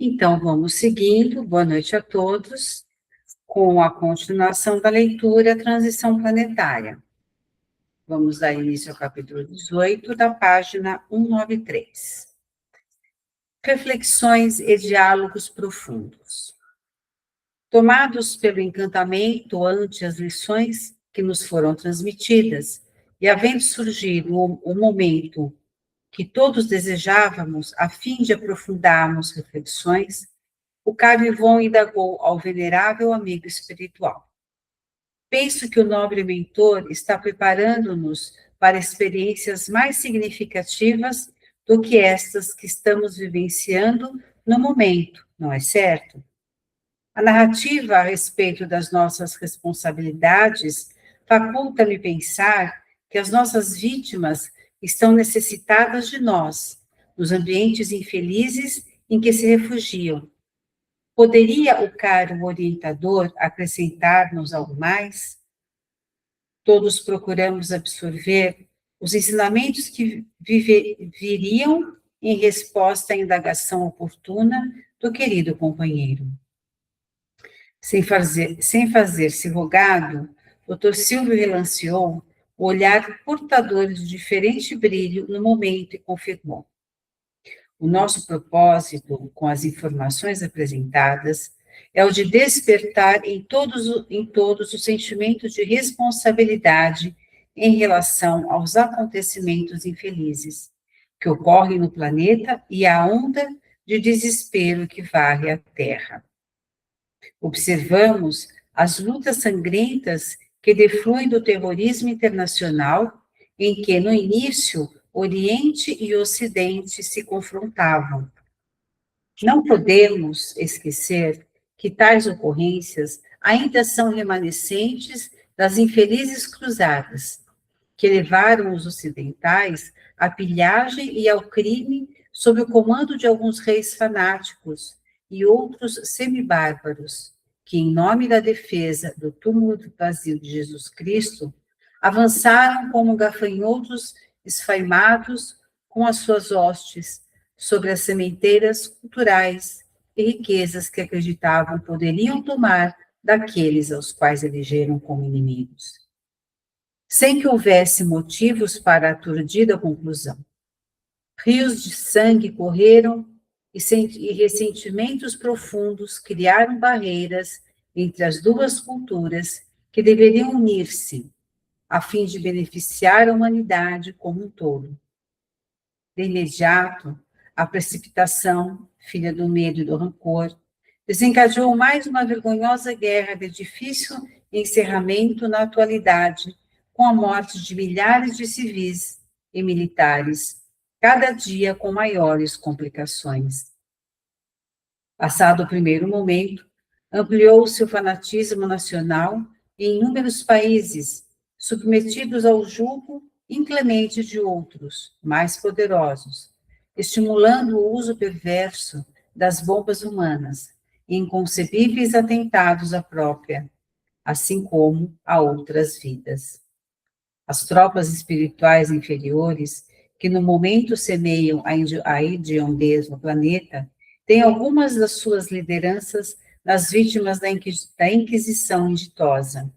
Então, vamos seguindo. Boa noite a todos, com a continuação da leitura Transição Planetária. Vamos dar início ao capítulo 18, da página 193. Reflexões e diálogos profundos. Tomados pelo encantamento ante as lições que nos foram transmitidas, e havendo surgido o momento que todos desejávamos, a fim de aprofundarmos reflexões, o caro Ivon indagou ao venerável amigo espiritual. Penso que o nobre mentor está preparando-nos para experiências mais significativas do que estas que estamos vivenciando no momento, não é certo? A narrativa a respeito das nossas responsabilidades faculta-me pensar que as nossas vítimas estão necessitadas de nós, nos ambientes infelizes em que se refugiam. Poderia o caro orientador acrescentar-nos algo mais? Todos procuramos absorver os ensinamentos que viriam em resposta à indagação oportuna do querido companheiro. Sem fazer-se rogado, Dr. Silvio relanceou o olhar portador de diferente brilho no momento e confirmou. O nosso propósito, com as informações apresentadas, é o de despertar em todos os sentimentos de responsabilidade em relação aos acontecimentos infelizes que ocorrem no planeta e à onda de desespero que varre a Terra. Observamos as lutas sangrentas que defluem do terrorismo internacional, em que, no início, Oriente e Ocidente se confrontavam. Não podemos esquecer que tais ocorrências ainda são remanescentes das infelizes cruzadas, que levaram os ocidentais à pilhagem e ao crime sob o comando de alguns reis fanáticos e outros semibárbaros, que, em nome da defesa do túmulo vazio de Jesus Cristo, avançaram como gafanhotos esfaimados com as suas hostes sobre as sementeiras culturais e riquezas que acreditavam poderiam tomar daqueles aos quais elegeram como inimigos, sem que houvesse motivos para a aturdida conclusão. Rios de sangue correram e ressentimentos profundos criaram barreiras entre as duas culturas que deveriam unir-se, a fim de beneficiar a humanidade como um todo. De imediato, a precipitação, filha do medo e do rancor, desencadeou mais uma vergonhosa guerra de difícil encerramento na atualidade, com a morte de milhares de civis e militares, cada dia com maiores complicações. Passado o primeiro momento, ampliou-se o fanatismo nacional em inúmeros países, submetidos ao jugo inclemente de outros, mais poderosos, estimulando o uso perverso das bombas humanas e inconcebíveis atentados à própria, assim como a outras vidas. As tropas espirituais inferiores, que no momento semeiam a hediondez no planeta, têm algumas das suas lideranças nas vítimas da Inquisição inditosa,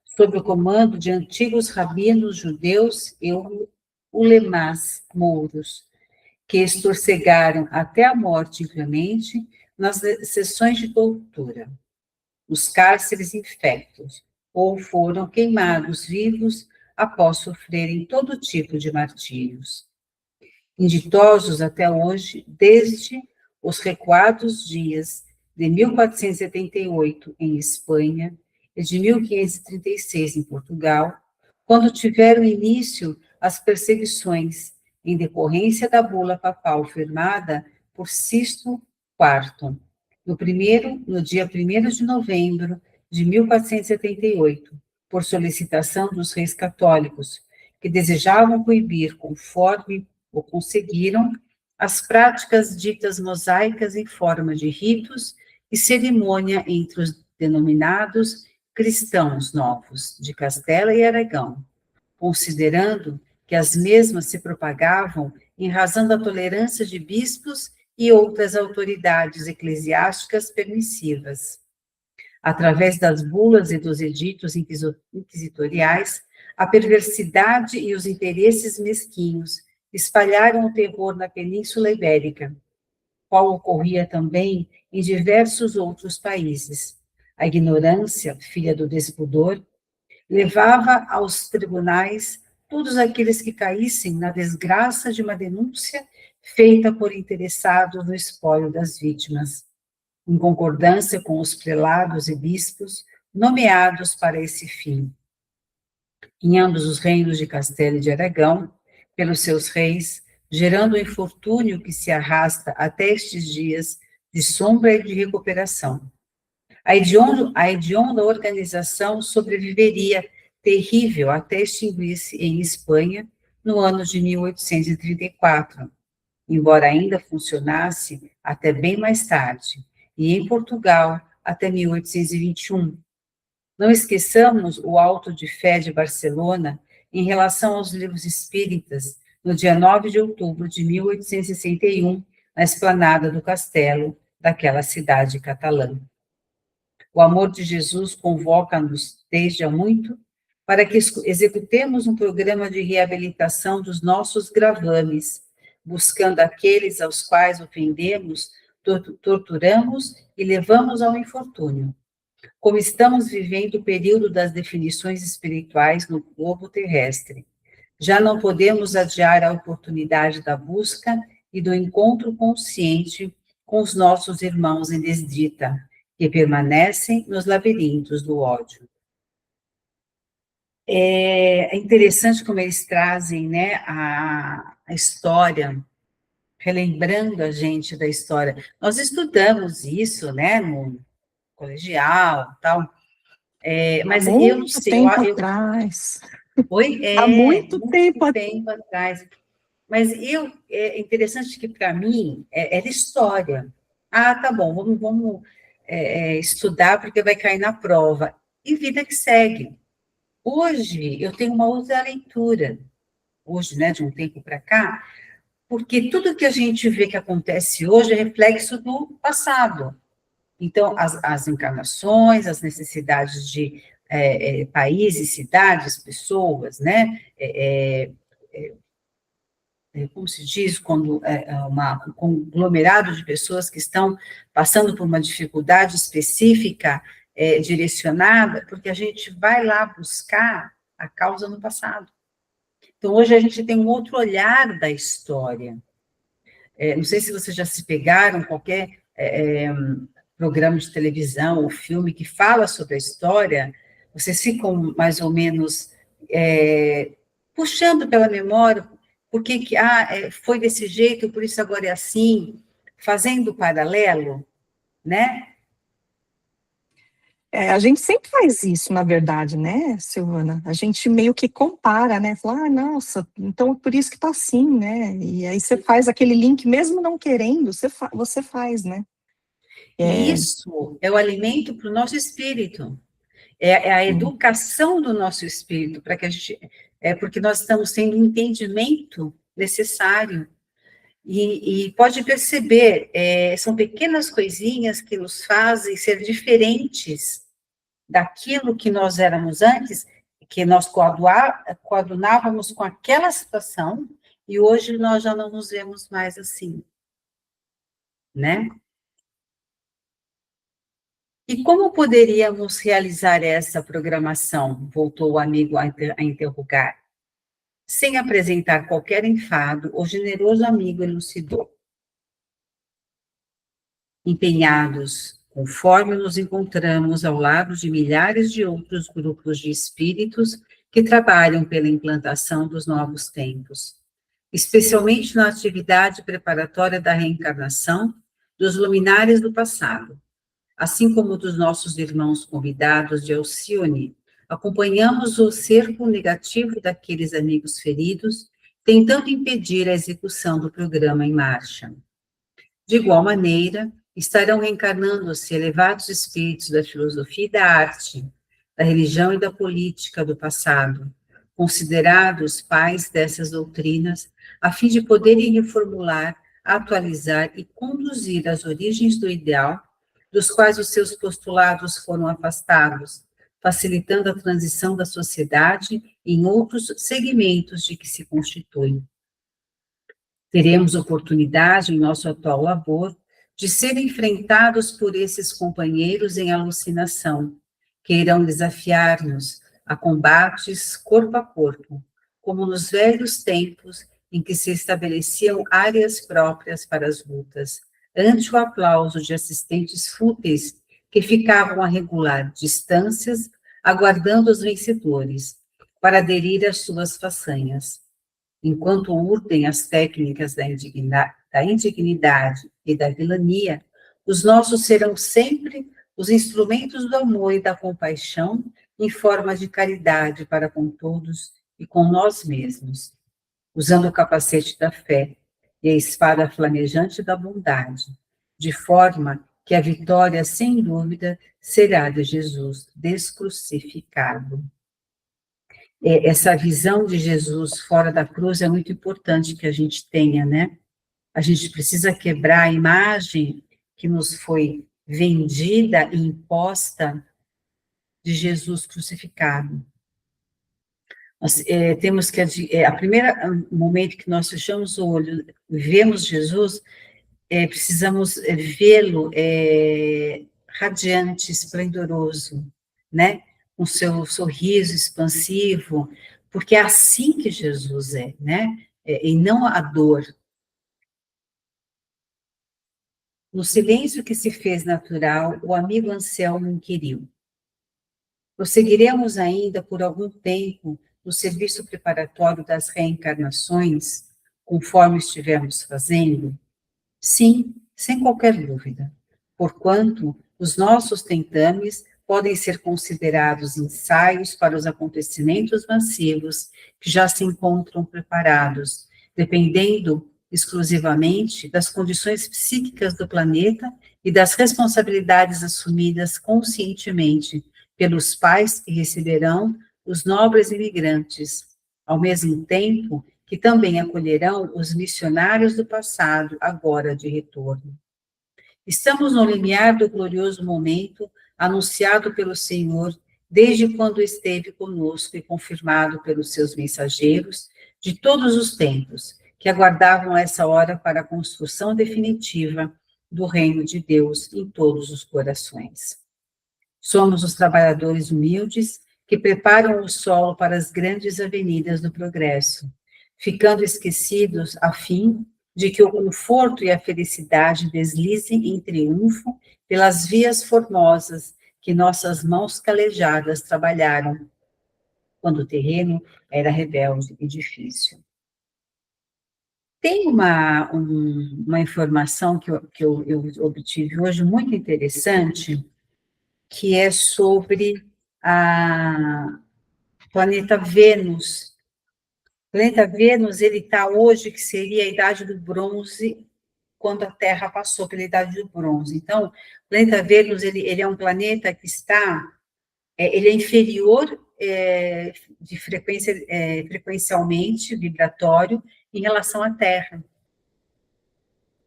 sob o comando de antigos rabinos judeus e ulemás mouros, que estorcegaram até a morte inclemente nas sessões de tortura, nos cárceres infectos, ou foram queimados vivos após sofrerem todo tipo de martírios. Inditosos até hoje, desde os recuados dias de 1478 em Espanha e de 1536 em Portugal, quando tiveram início as perseguições em decorrência da bula papal firmada por Sisto IV, no dia 1º de novembro de 1478, por solicitação dos reis católicos, que desejavam coibir, conforme o conseguiram, as práticas ditas mosaicas em forma de ritos e cerimônia entre os denominados cristãos novos de Castela e Aragão, considerando que as mesmas se propagavam em razão da tolerância de bispos e outras autoridades eclesiásticas permissivas. Através das bulas e dos editos inquisitoriais, a perversidade e os interesses mesquinhos espalharam o terror na Península Ibérica, qual ocorria também em diversos outros países. A ignorância, filha do despudor, levava aos tribunais todos aqueles que caíssem na desgraça de uma denúncia feita por interessados no espólio das vítimas, em concordância com os prelados e bispos nomeados para esse fim. Em ambos os reinos de Castelo e de Aragão, pelos seus reis, gerando o infortúnio que se arrasta até estes dias de sombra e de recuperação. A hedionda organização sobreviveria terrível até extinguir-se em Espanha no ano de 1834, embora ainda funcionasse até bem mais tarde, e em Portugal até 1821. Não esqueçamos o auto de fé de Barcelona em relação aos livros espíritas, no dia 9 de outubro de 1861, na esplanada do castelo daquela cidade catalã. O amor de Jesus convoca-nos desde há muito para que executemos um programa de reabilitação dos nossos gravames, buscando aqueles aos quais ofendemos, torturamos e levamos ao infortúnio. Como estamos vivendo o período das definições espirituais no globo terrestre, já não podemos adiar a oportunidade da busca e do encontro consciente com os nossos irmãos em desdita, que permanecem nos labirintos do ódio. É interessante como eles trazem, né, a história, relembrando a gente da história. Nós estudamos isso, né, no colegial, tal, mas eu não Muito sei, tempo atrás. Oi? Há muito tempo atrás. Mas é interessante que, para mim, era história. Ah, tá bom, vamos estudar porque vai cair na prova. E vida que segue. Hoje, eu tenho uma outra leitura, hoje, né, de um tempo para cá, porque tudo que a gente vê que acontece hoje é reflexo do passado. Então, as encarnações, as necessidades de países, cidades, pessoas, né, como se diz, quando um conglomerado de pessoas que estão passando por uma dificuldade específica, direcionada, porque a gente vai lá buscar a causa no passado. Então, hoje a gente tem um outro olhar da história. Não sei se vocês já se pegaram qualquer programa de televisão ou filme que fala sobre a história, vocês ficam mais ou menos puxando pela memória por que foi desse jeito, por isso agora é assim, fazendo paralelo, né? A gente sempre faz isso, na verdade, né, Silvana? A gente meio que compara, né? Fala, nossa, então é por isso que tá assim, né? E aí você faz aquele link, mesmo não querendo, você faz, né? E isso é o alimento para o nosso espírito, é a educação do nosso espírito, para que a gente, porque nós estamos tendo um entendimento necessário. E pode perceber, são pequenas coisinhas que nos fazem ser diferentes daquilo que nós éramos antes, que nós coadunávamos com aquela situação, e hoje nós já não nos vemos mais assim, né? E como poderíamos realizar essa programação? Voltou o amigo a interrogar. Sem apresentar qualquer enfado, o generoso amigo elucidou. Empenhados, conforme nos encontramos ao lado de milhares de outros grupos de espíritos que trabalham pela implantação dos novos tempos, especialmente na atividade preparatória da reencarnação dos luminares do passado, assim como dos nossos irmãos convidados de Alcione. Acompanhamos o cerco negativo daqueles amigos feridos, tentando impedir a execução do programa em marcha. De igual maneira, estarão reencarnando-se elevados espíritos da filosofia e da arte, da religião e da política do passado, considerados pais dessas doutrinas, a fim de poderem reformular atualizar e conduzir as origens do ideal, dos quais os seus postulados foram afastados, facilitando a transição da sociedade em outros segmentos de que se constitui. Teremos oportunidade, em nosso atual labor, de ser enfrentados por esses companheiros em alucinação, que irão desafiar-nos a combates corpo a corpo, como nos velhos tempos em que se estabeleciam áreas próprias para as lutas, ante o aplauso de assistentes fúteis que ficavam a regular distâncias, aguardando os vencedores, para aderir às suas façanhas. Enquanto urdem as técnicas da indignidade e da vilania, os nossos serão sempre os instrumentos do amor e da compaixão em forma de caridade para com todos e com nós mesmos, usando o capacete da fé e a espada flamejante da bondade, de forma que a vitória, sem dúvida, será de Jesus descrucificado. Essa visão de Jesus fora da cruz é muito importante que a gente tenha, né? A gente precisa quebrar a imagem que nos foi vendida e imposta de Jesus crucificado. Nós temos que, a primeira momento que nós fechamos o olho, vemos Jesus, precisamos vê-lo radiante, esplendoroso, né? Com seu sorriso expansivo, porque é assim que Jesus é, né? E não a dor. No silêncio que se fez natural, o amigo Anselmo inquiriu: prosseguiremos ainda por algum tempo no serviço preparatório das reencarnações, conforme estivemos fazendo? Sim, sem qualquer dúvida, porquanto os nossos tentames podem ser considerados ensaios para os acontecimentos massivos que já se encontram preparados, dependendo exclusivamente das condições psíquicas do planeta e das responsabilidades assumidas conscientemente pelos pais que receberão os nobres imigrantes, ao mesmo tempo que também acolherão os missionários do passado, agora de retorno. Estamos no limiar do glorioso momento anunciado pelo Senhor desde quando esteve conosco e confirmado pelos seus mensageiros de todos os tempos, que aguardavam essa hora para a construção definitiva do reino de Deus em todos os corações. Somos os trabalhadores humildes que preparam o solo para as grandes avenidas do progresso, ficando esquecidos a fim de que o conforto e a felicidade deslizem em triunfo pelas vias formosas que nossas mãos calejadas trabalharam, quando o terreno era rebelde e difícil. Tem uma informação que eu obtive hoje muito interessante, que é sobre a planeta Vênus. O planeta Vênus, ele está hoje, que seria a idade do bronze, quando a Terra passou pela idade do bronze. Então, o planeta Vênus, ele é um planeta que está, ele é inferior frequencialmente, vibratório, em relação à Terra,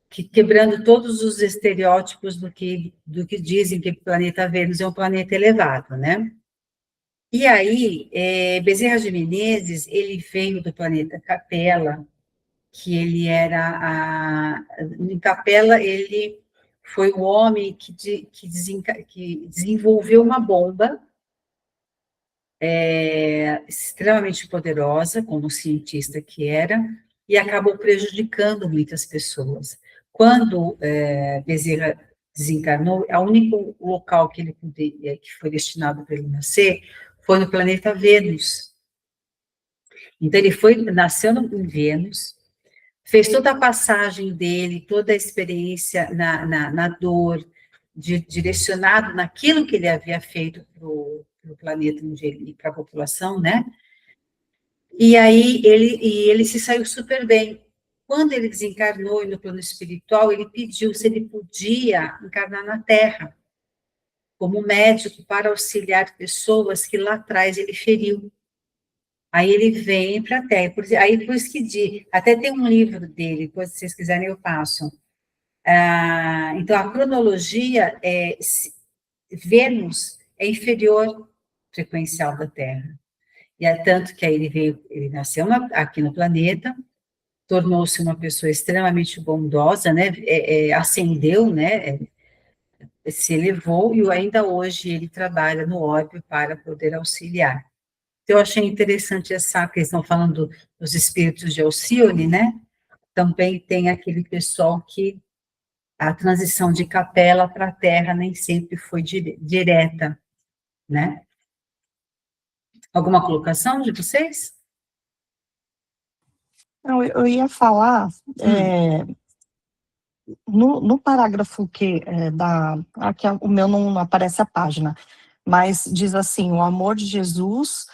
quebrando todos os estereótipos do que dizem que o planeta Vênus é um planeta elevado, né? E aí, Bezerra de Menezes, ele veio do planeta Capela, que ele era em Capela, ele foi o homem que desenvolveu uma bomba extremamente poderosa, como cientista que era, e acabou prejudicando muitas pessoas. Quando Bezerra desencarnou, o único local que foi destinado para ele nascer foi no planeta Vênus. Então, ele nasceu em Vênus, fez toda a passagem dele, toda a experiência na dor, direcionado naquilo que ele havia feito para o planeta e para a população, né? E aí ele se saiu super bem. Quando ele desencarnou no plano espiritual, ele pediu se ele podia encarnar na Terra, como médico, para auxiliar pessoas que lá atrás ele feriu. Aí ele vem para a Terra. Aí por isso até tem um livro dele, depois se vocês quiserem eu passo. Então, a cronologia é Vênus é inferior frequencial da Terra. E é tanto que aí ele nasceu aqui no planeta, tornou-se uma pessoa extremamente bondosa, né? Ascendeu, né? Se elevou e ainda hoje ele trabalha no orbe para poder auxiliar. Então, eu achei interessante essa questão falando dos espíritos de Alcione, né? Também tem aquele pessoal que a transição de capela para a terra nem sempre foi direta, né? Alguma colocação de vocês? Não, eu ia falar, no parágrafo aqui o meu não aparece a página, mas diz assim, o amor de Jesus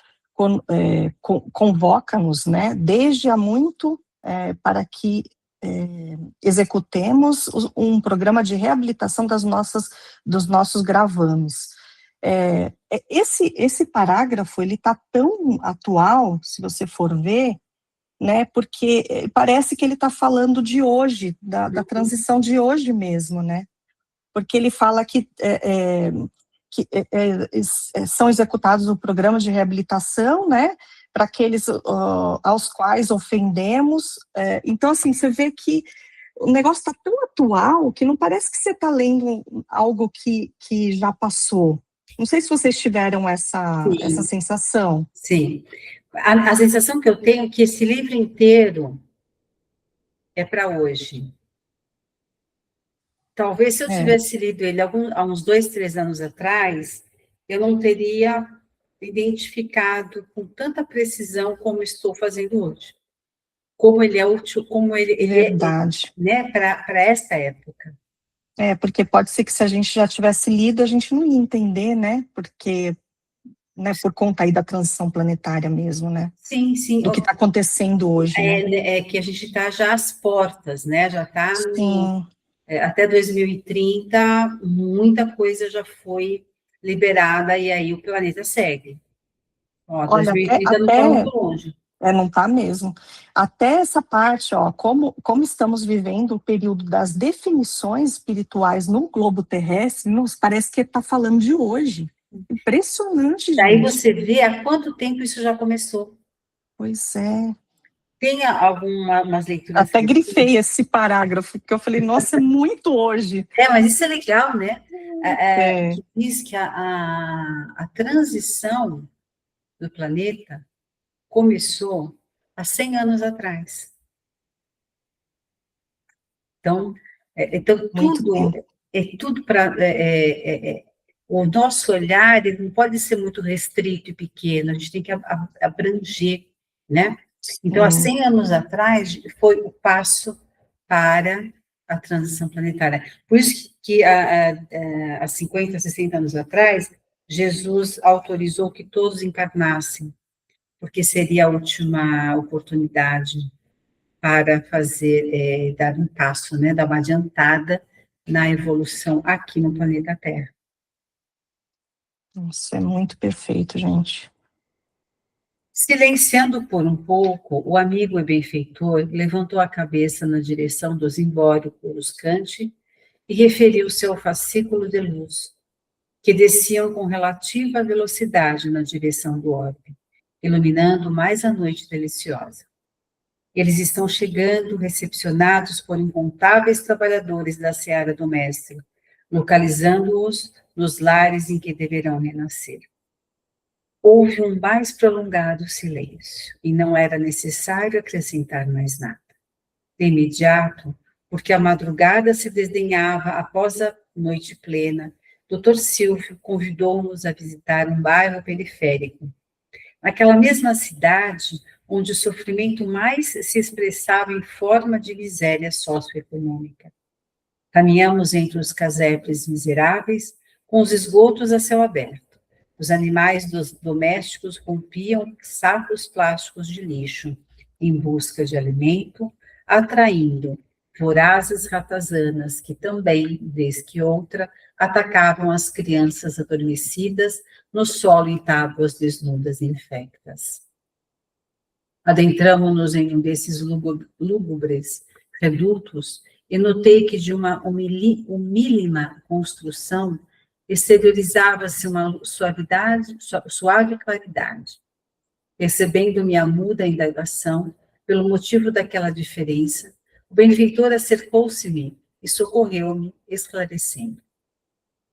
convoca-nos, né, desde há muito para que executemos um programa de reabilitação dos nossos gravames. Esse parágrafo, ele está tão atual, se você for ver, né, porque parece que ele está falando de hoje, da transição de hoje mesmo, né, porque ele fala que são executados o programa de reabilitação, né, para aqueles aos quais ofendemos. Então, assim, você vê que o negócio está tão atual que não parece que você está lendo algo que já passou. Não sei se vocês tiveram essa sensação. Sim. A sensação que eu tenho é que esse livro inteiro é para hoje. Talvez se eu tivesse lido ele há uns 2, 3 anos atrás, eu não teria identificado com tanta precisão como estou fazendo hoje. Como ele é útil, como ele Verdade. é, né, para esta época. Porque pode ser que se a gente já tivesse lido, a gente não ia entender, né? Porque, né, por conta aí da transição planetária mesmo, né? Sim, sim. Do que está acontecendo hoje, né? É que a gente está já às portas, né? Já está até 2030, muita coisa já foi liberada e aí o planeta segue. Ó, Olha, 2030 não está muito longe. Não está mesmo. Até essa parte, ó, como estamos vivendo o período das definições espirituais no globo terrestre, nos parece que está falando de hoje. Impressionante, gente. Daí você vê há quanto tempo isso já começou. Pois é. Tem algumas leituras... Até grifei esse parágrafo, porque eu falei, nossa, é muito hoje. Mas isso é legal, né? Que diz que a transição do planeta começou há 100 anos atrás. Então tudo para... o nosso olhar ele não pode ser muito restrito e pequeno, a gente tem que abranger, né? Então, há 100 anos atrás, foi o passo para a transição planetária. Por isso que há 50, 60 anos atrás, Jesus autorizou que todos encarnassem, porque seria a última oportunidade para dar um passo, né, dar uma adiantada na evolução aqui no planeta Terra. Nossa, é muito perfeito, gente. Silenciando por um pouco, o amigo e benfeitor levantou a cabeça na direção do zimbório coruscante e referiu-se ao fascículo de luz, que desciam com relativa velocidade na direção do orbe, iluminando mais a noite deliciosa. Eles estão chegando, recepcionados por incontáveis trabalhadores da seara do Mestre, localizando-os nos lares em que deverão renascer. Houve um mais prolongado silêncio, e não era necessário acrescentar mais nada. De imediato, porque a madrugada se desdenhava após a noite plena, Dr. Silvio convidou-nos a visitar um bairro periférico. Naquela mesma cidade, onde o sofrimento mais se expressava em forma de miséria socioeconômica. Caminhamos entre os casebres miseráveis, com os esgotos a céu aberto. Os animais domésticos rompiam sacos plásticos de lixo, em busca de alimento, atraindo vorazes ratazanas que também, vez que outra, atacavam as crianças adormecidas no solo em tábuas desnudas e infectas. Adentramos-nos em um desses lúgubres redutos e notei que de uma humílima construção exteriorizava-se uma suave claridade. Percebendo minha muda indagação, pelo motivo daquela diferença, o benfeitor acercou-se-me e socorreu-me, esclarecendo.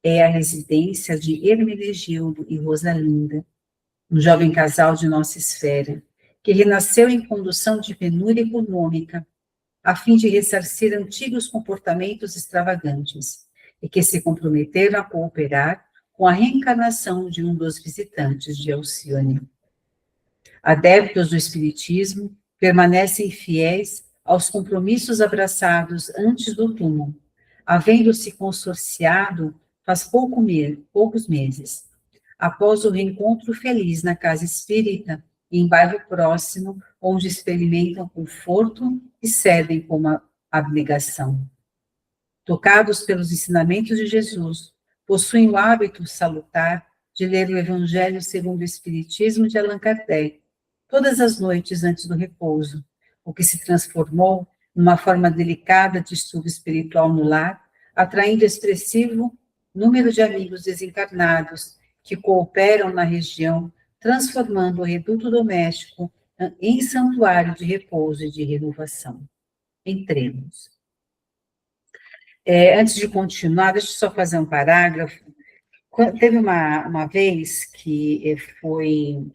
É a residência de Hermenegildo e Rosalinda, um jovem casal de nossa esfera, que renasceu em condução de penúria econômica, a fim de ressarcir antigos comportamentos extravagantes, e que se comprometeram a cooperar com a reencarnação de um dos visitantes de Alcione. Adeptos do Espiritismo permanecem fiéis aos compromissos abraçados antes do túmulo, havendo-se consorciado faz poucos meses, após o reencontro feliz na casa espírita, em bairro próximo, onde experimentam conforto e servem como abnegação. Tocados pelos ensinamentos de Jesus, possuem o hábito salutar de ler o Evangelho segundo o Espiritismo de Allan Kardec, todas as noites antes do repouso, o que se transformou numa forma delicada de estudo espiritual no lar, atraindo expressivo número de amigos desencarnados que cooperam na região, transformando o reduto doméstico em santuário de repouso e de renovação. Entremos. Antes de continuar, deixa eu só fazer um parágrafo. Teve uma vez que foi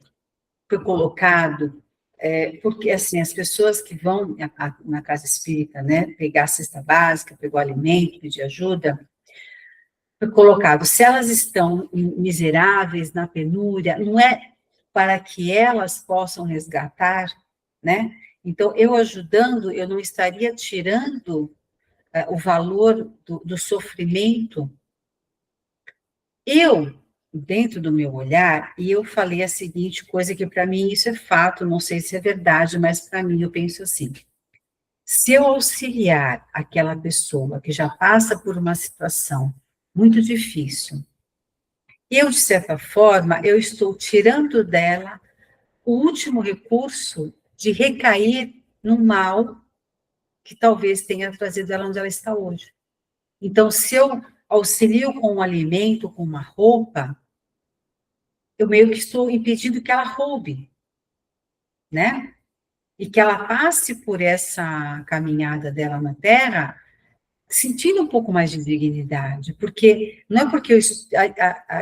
colocado, porque assim, as pessoas que vão na casa espírita, né, pegar a cesta básica, pegar o alimento, pedir ajuda, foi colocado, se elas estão miseráveis, na penúria, não é para que elas possam resgatar, né? Então, eu ajudando, eu não estaria tirando o valor do sofrimento. Eu, dentro do meu olhar, e eu falei a seguinte coisa, que para mim isso é fato, não sei se é verdade, mas para mim eu penso assim, se eu auxiliar aquela pessoa que já passa por uma situação muito difícil, eu, de certa forma, eu estou tirando dela o último recurso de recair no mal que talvez tenha trazido ela onde ela está hoje. Então, se eu auxilio com um alimento, com uma roupa, eu meio que estou impedindo que ela roube, né? E que ela passe por essa caminhada dela na Terra sentindo um pouco mais de dignidade, porque não é porque eu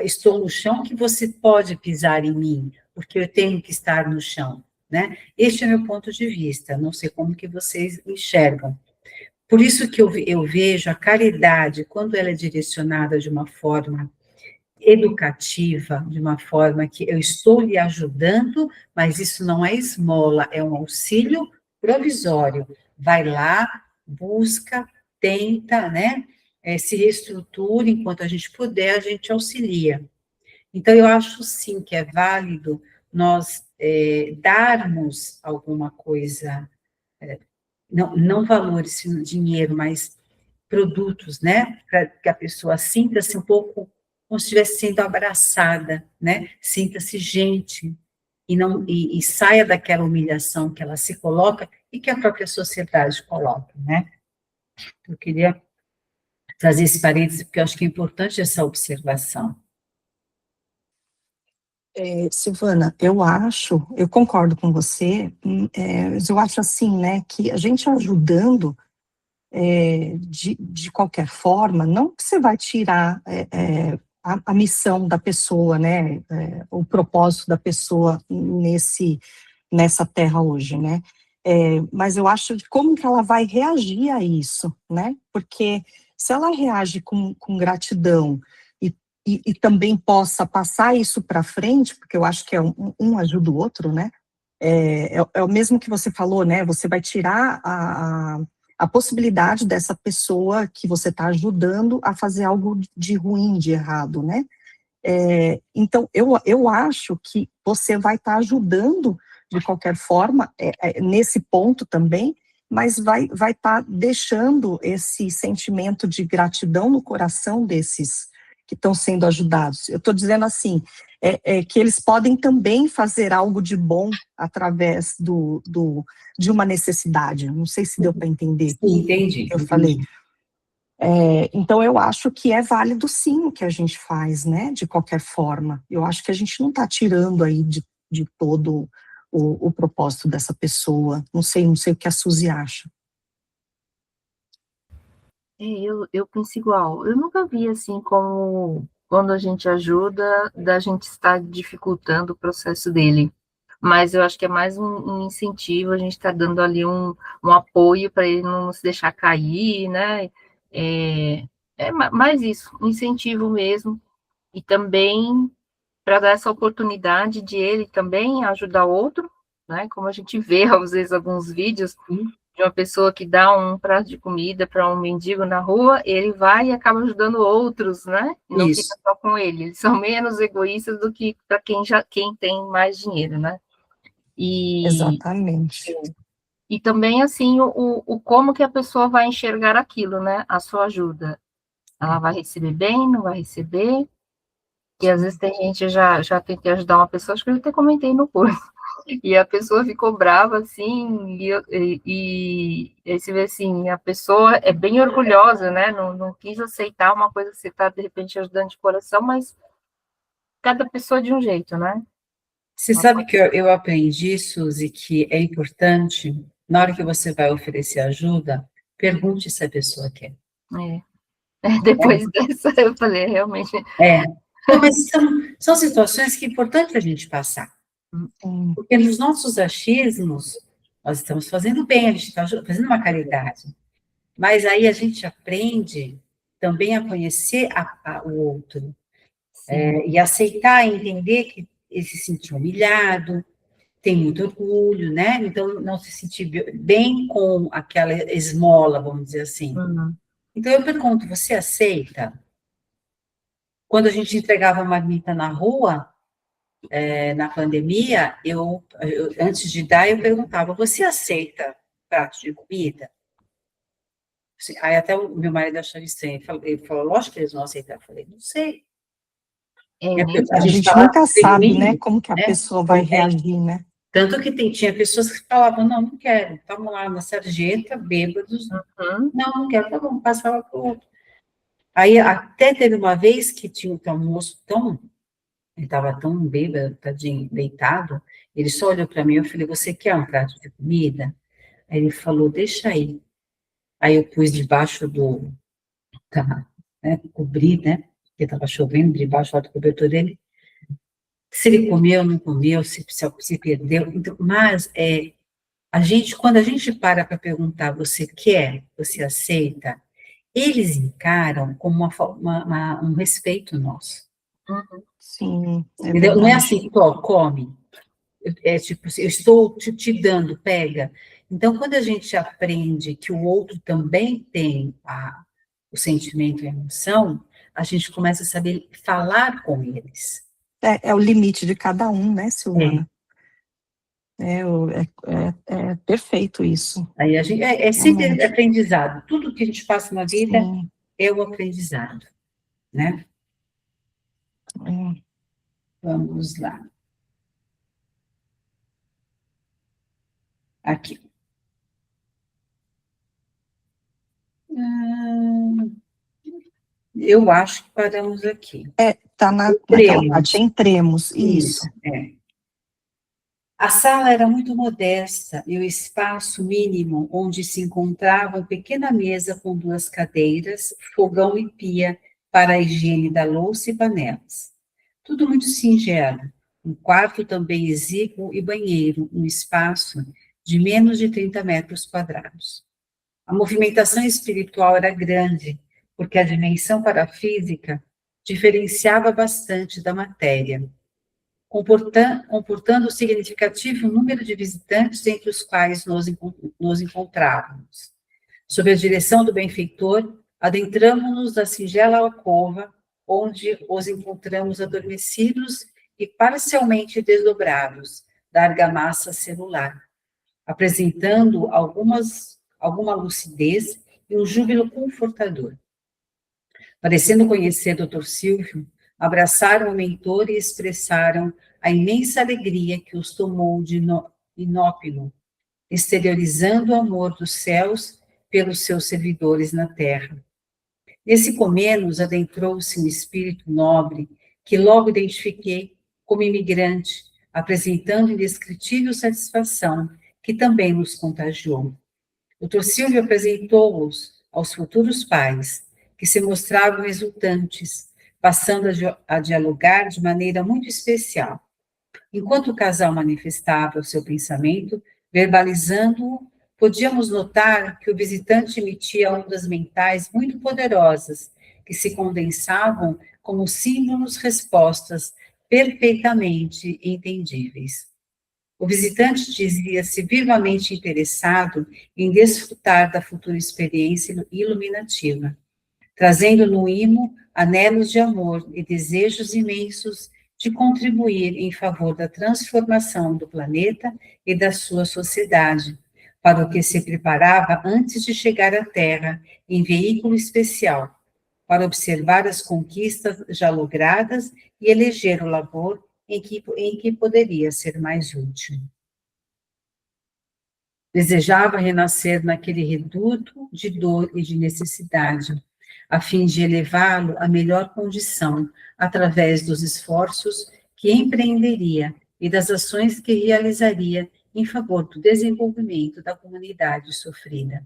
estou no chão que você pode pisar em mim, porque eu tenho que estar no chão, né? Este é meu ponto de vista, não sei como que vocês enxergam. Por isso que eu vejo a caridade, quando ela é direcionada de uma forma educativa, de uma forma que eu estou lhe ajudando, mas isso não é esmola, é um auxílio provisório. Vai lá, busca, tenta, né? Se reestrutura, enquanto a gente puder, a gente auxilia. Então, eu acho sim que é válido nós darmos alguma coisa, não valores, dinheiro, mas produtos, né? Para que a pessoa sinta-se um pouco como se estivesse sendo abraçada, né? Sinta-se gente e saia daquela humilhação que ela se coloca e que a própria sociedade coloca, né? Eu queria trazer esse parênteses, porque eu acho que é importante essa observação. Silvana, eu concordo com você, mas eu acho assim, né, que a gente ajudando de qualquer forma, não que você vai tirar a missão da pessoa, né, o propósito da pessoa nessa terra hoje, né, mas eu acho de como que ela vai reagir a isso, né, porque se ela reage com gratidão e também possa passar isso para frente, porque eu acho que um ajuda o outro, né, é o mesmo que você falou, né, você vai tirar a possibilidade dessa pessoa que você está ajudando a fazer algo de ruim, de errado, né? Então, eu acho que você vai estar ajudando de qualquer forma, nesse ponto também, mas vai estar deixando esse sentimento de gratidão no coração que estão sendo ajudados. Eu estou dizendo assim, que eles podem também fazer algo de bom através de uma necessidade. Não sei se deu para entender Sim, entendi. o que eu falei. Então, eu acho que é válido sim o que a gente faz, né? De qualquer forma. Eu acho que a gente não está tirando aí de todo o propósito dessa pessoa. Não sei o que a Suzy acha. Eu penso igual. Eu nunca vi assim como quando a gente ajuda, da gente estar dificultando o processo dele. Mas eu acho que é mais um incentivo, a gente está dando ali um apoio para ele não se deixar cair, né? Mais isso, um incentivo mesmo. E também para dar essa oportunidade de ele também ajudar outro, né? Como a gente vê, às vezes, alguns vídeos de uma pessoa que dá um prato de comida para um mendigo na rua, ele vai e acaba ajudando outros, né? E não Isso. fica só com ele. Eles são menos egoístas do que para quem tem mais dinheiro, né? Exatamente. E também, assim, o como que a pessoa vai enxergar aquilo, né? A sua ajuda. Ela vai receber bem, não vai receber? E às vezes tem gente, eu já tentei ajudar uma pessoa, acho que eu até comentei no curso, e a pessoa ficou brava, assim, e aí você vê assim, a pessoa é bem orgulhosa, né? Não quis aceitar uma coisa que você está, de repente, ajudando de coração, mas cada pessoa de um jeito, né? Você sabe que eu aprendi, Suzy, que é importante, na hora que você vai oferecer ajuda, pergunte se a pessoa quer. Depois dessa, eu falei, realmente... Não, mas são situações que é importante a gente passar. Porque nos nossos achismos, nós estamos fazendo bem, a gente está fazendo uma caridade. Mas aí a gente aprende também a conhecer o outro. E aceitar, entender que ele se sentiu humilhado, tem muito orgulho, né? Então, não se sentir bem com aquela esmola, vamos dizer assim. Então, eu pergunto, você aceita? Quando a gente entregava marmita na rua, na pandemia, antes de dar, eu perguntava, você aceita prato de comida? Aí até o meu marido achou estranho, ele falou, lógico que eles vão aceitar. Eu falei, não sei. A gente nunca sabe, né, como que a pessoa vai reagir, né? Tanto que tinha pessoas que falavam, não quero, estavam lá na sarjeta, bêbados, não quero, tá bom, passava para o outro. Aí até teve uma vez que tinha um moço ele estava tão bêbado, tadinho, deitado, ele só olhou para mim, eu falei, você quer um prato de comida? Aí ele falou, deixa aí. Aí eu pus debaixo cobri, né, porque estava chovendo, debaixo do cobertor dele. Se ele comeu, não comeu, se perdeu. Então, mas quando a gente para perguntar, você quer, você aceita, eles encaram como um respeito nosso. Sim, Entendeu? Não é assim, come. É tipo, eu estou te dando, pega. Então, quando a gente aprende que o outro também tem o sentimento e a emoção, a gente começa a saber falar com eles. É o limite de cada um, né, Silvana? É perfeito isso. Aí a gente, sempre aprendizado. Tudo que a gente passa na vida é o aprendizado, né? Vamos lá. Aqui. Eu acho que paramos aqui. Tá naquela parte, entremos, isso. A sala era muito modesta e o espaço mínimo onde se encontrava uma pequena mesa com 2 cadeiras, fogão e pia para a higiene da louça e panelas. Tudo muito singelo. Um quarto também exíguo e banheiro, um espaço de menos de 30 metros quadrados. A movimentação espiritual era grande, porque a dimensão parafísica diferenciava bastante da matéria, comportando significativo número de visitantes entre os quais nos encontrávamos. Sob a direção do benfeitor, adentramos-nos na singela alcova, onde os encontramos adormecidos e parcialmente desdobrados da argamassa celular, apresentando alguma lucidez e um júbilo confortador. Parecendo conhecer Dr. Silvio, abraçaram o mentor e expressaram a imensa alegria que os tomou de inópilo, exteriorizando o amor dos céus pelos seus servidores na terra. Nesse comenos adentrou-se um espírito nobre, que logo identifiquei como imigrante, apresentando indescritível satisfação, que também nos contagiou. Dr. Silvio apresentou-os aos futuros pais, que se mostravam exultantes, passando a dialogar de maneira muito especial. Enquanto o casal manifestava o seu pensamento, verbalizando-o, podíamos notar que o visitante emitia ondas mentais muito poderosas, que se condensavam como símbolos respostas perfeitamente entendíveis. O visitante dizia-se vivamente interessado em desfrutar da futura experiência iluminativa, trazendo no imo anelos de amor e desejos imensos de contribuir em favor da transformação do planeta e da sua sociedade, para o que se preparava antes de chegar à Terra em veículo especial, para observar as conquistas já logradas e eleger o labor em que poderia ser mais útil. Desejava renascer naquele reduto de dor e de necessidade, a fim de elevá-lo à melhor condição, através dos esforços que empreenderia e das ações que realizaria em favor do desenvolvimento da comunidade sofrida.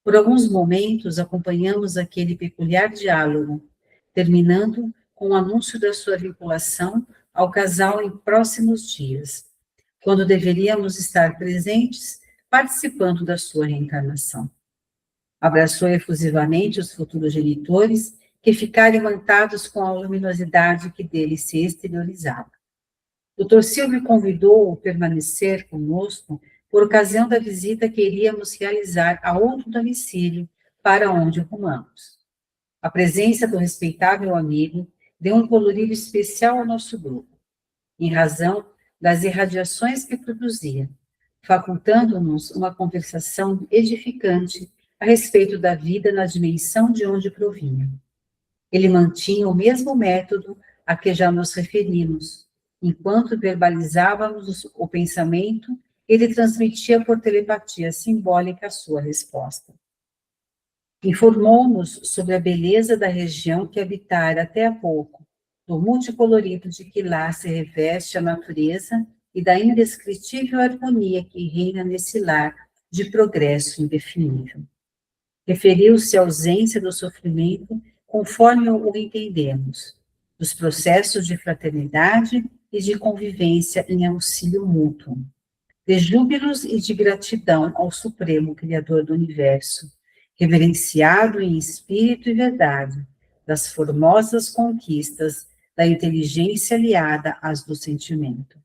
Por alguns momentos, acompanhamos aquele peculiar diálogo, terminando com o anúncio da sua vinculação ao casal em próximos dias, quando deveríamos estar presentes, participando da sua reencarnação. Abraçou efusivamente os futuros genitores, que ficaram imantados com a luminosidade que dele se exteriorizava. Dr. Silvio convidou-o a permanecer conosco por ocasião da visita que iríamos realizar a outro domicílio para onde rumamos. A presença do respeitável amigo deu um colorido especial ao nosso grupo, em razão das irradiações que produzia, facultando-nos uma conversação edificante a respeito da vida na dimensão de onde provinha. Ele mantinha o mesmo método a que já nos referimos. Enquanto verbalizávamos o pensamento, ele transmitia por telepatia simbólica a sua resposta. Informou-nos sobre a beleza da região que habitara até há pouco, do multicolorido de que lá se reveste a natureza e da indescritível harmonia que reina nesse lar de progresso indefinível. Referiu-se à ausência do sofrimento conforme o entendemos, dos processos de fraternidade e de convivência em auxílio mútuo, de júbilos e de gratidão ao Supremo Criador do Universo, reverenciado em espírito e verdade, das formosas conquistas da inteligência aliada às do sentimento.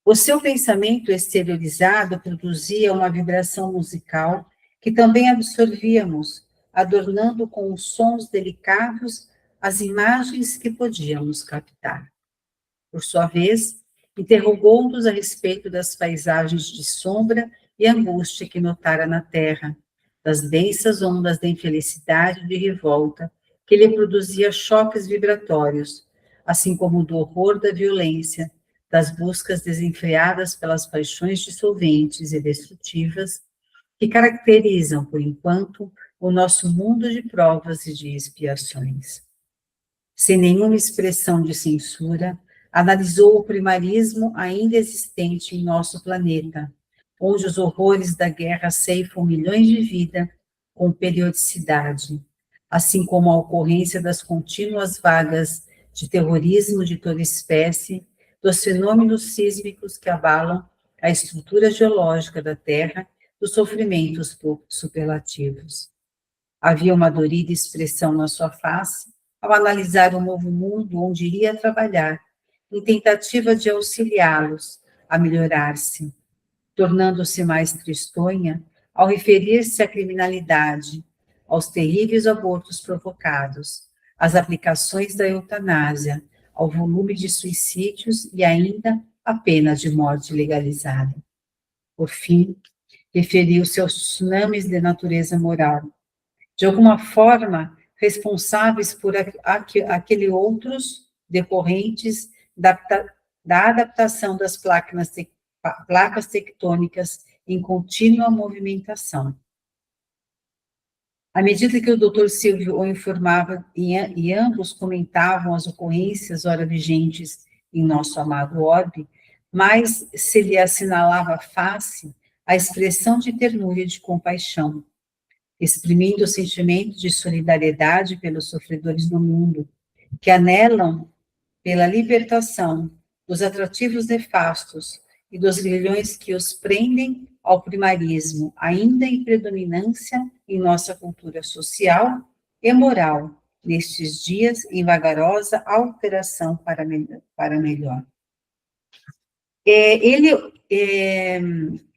O seu pensamento exteriorizado produzia uma vibração musical que também absorvíamos, adornando com os sons delicados as imagens que podíamos captar. Por sua vez, interrogou-nos a respeito das paisagens de sombra e angústia que notara na terra, das densas ondas da infelicidade e de revolta que lhe produzia choques vibratórios, assim como do horror da violência, das buscas desenfreadas pelas paixões dissolventes e destrutivas que caracterizam, por enquanto, o nosso mundo de provas e de expiações. Sem nenhuma expressão de censura, analisou o primarismo ainda existente em nosso planeta, onde os horrores da guerra ceifam milhões de vidas com periodicidade, assim como a ocorrência das contínuas vagas de terrorismo de toda espécie, dos fenômenos sísmicos que abalam a estrutura geológica da Terra, dos sofrimentos superlativos. Havia uma dorida expressão na sua face ao analisar o novo mundo onde iria trabalhar, em tentativa de auxiliá-los a melhorar-se, tornando-se mais tristonha ao referir-se à criminalidade, aos terríveis abortos provocados, às aplicações da eutanásia, ao volume de suicídios e ainda à pena de morte legalizada. Por fim, referiu-se aos tsunamis de natureza moral, de alguma forma responsáveis por aquele outros decorrentes da adaptação das placas tectônicas em contínua movimentação. À medida que o Dr. Silvio o informava e ambos comentavam as ocorrências ora vigentes em nosso amado orbe, mais se lhe assinalava a face a expressão de ternura e de compaixão, exprimindo o sentimento de solidariedade pelos sofredores do mundo, que anelam pela libertação dos atrativos nefastos e dos grilhões que os prendem ao primarismo, ainda em predominância em nossa cultura social e moral, nestes dias em vagarosa alteração para melhor.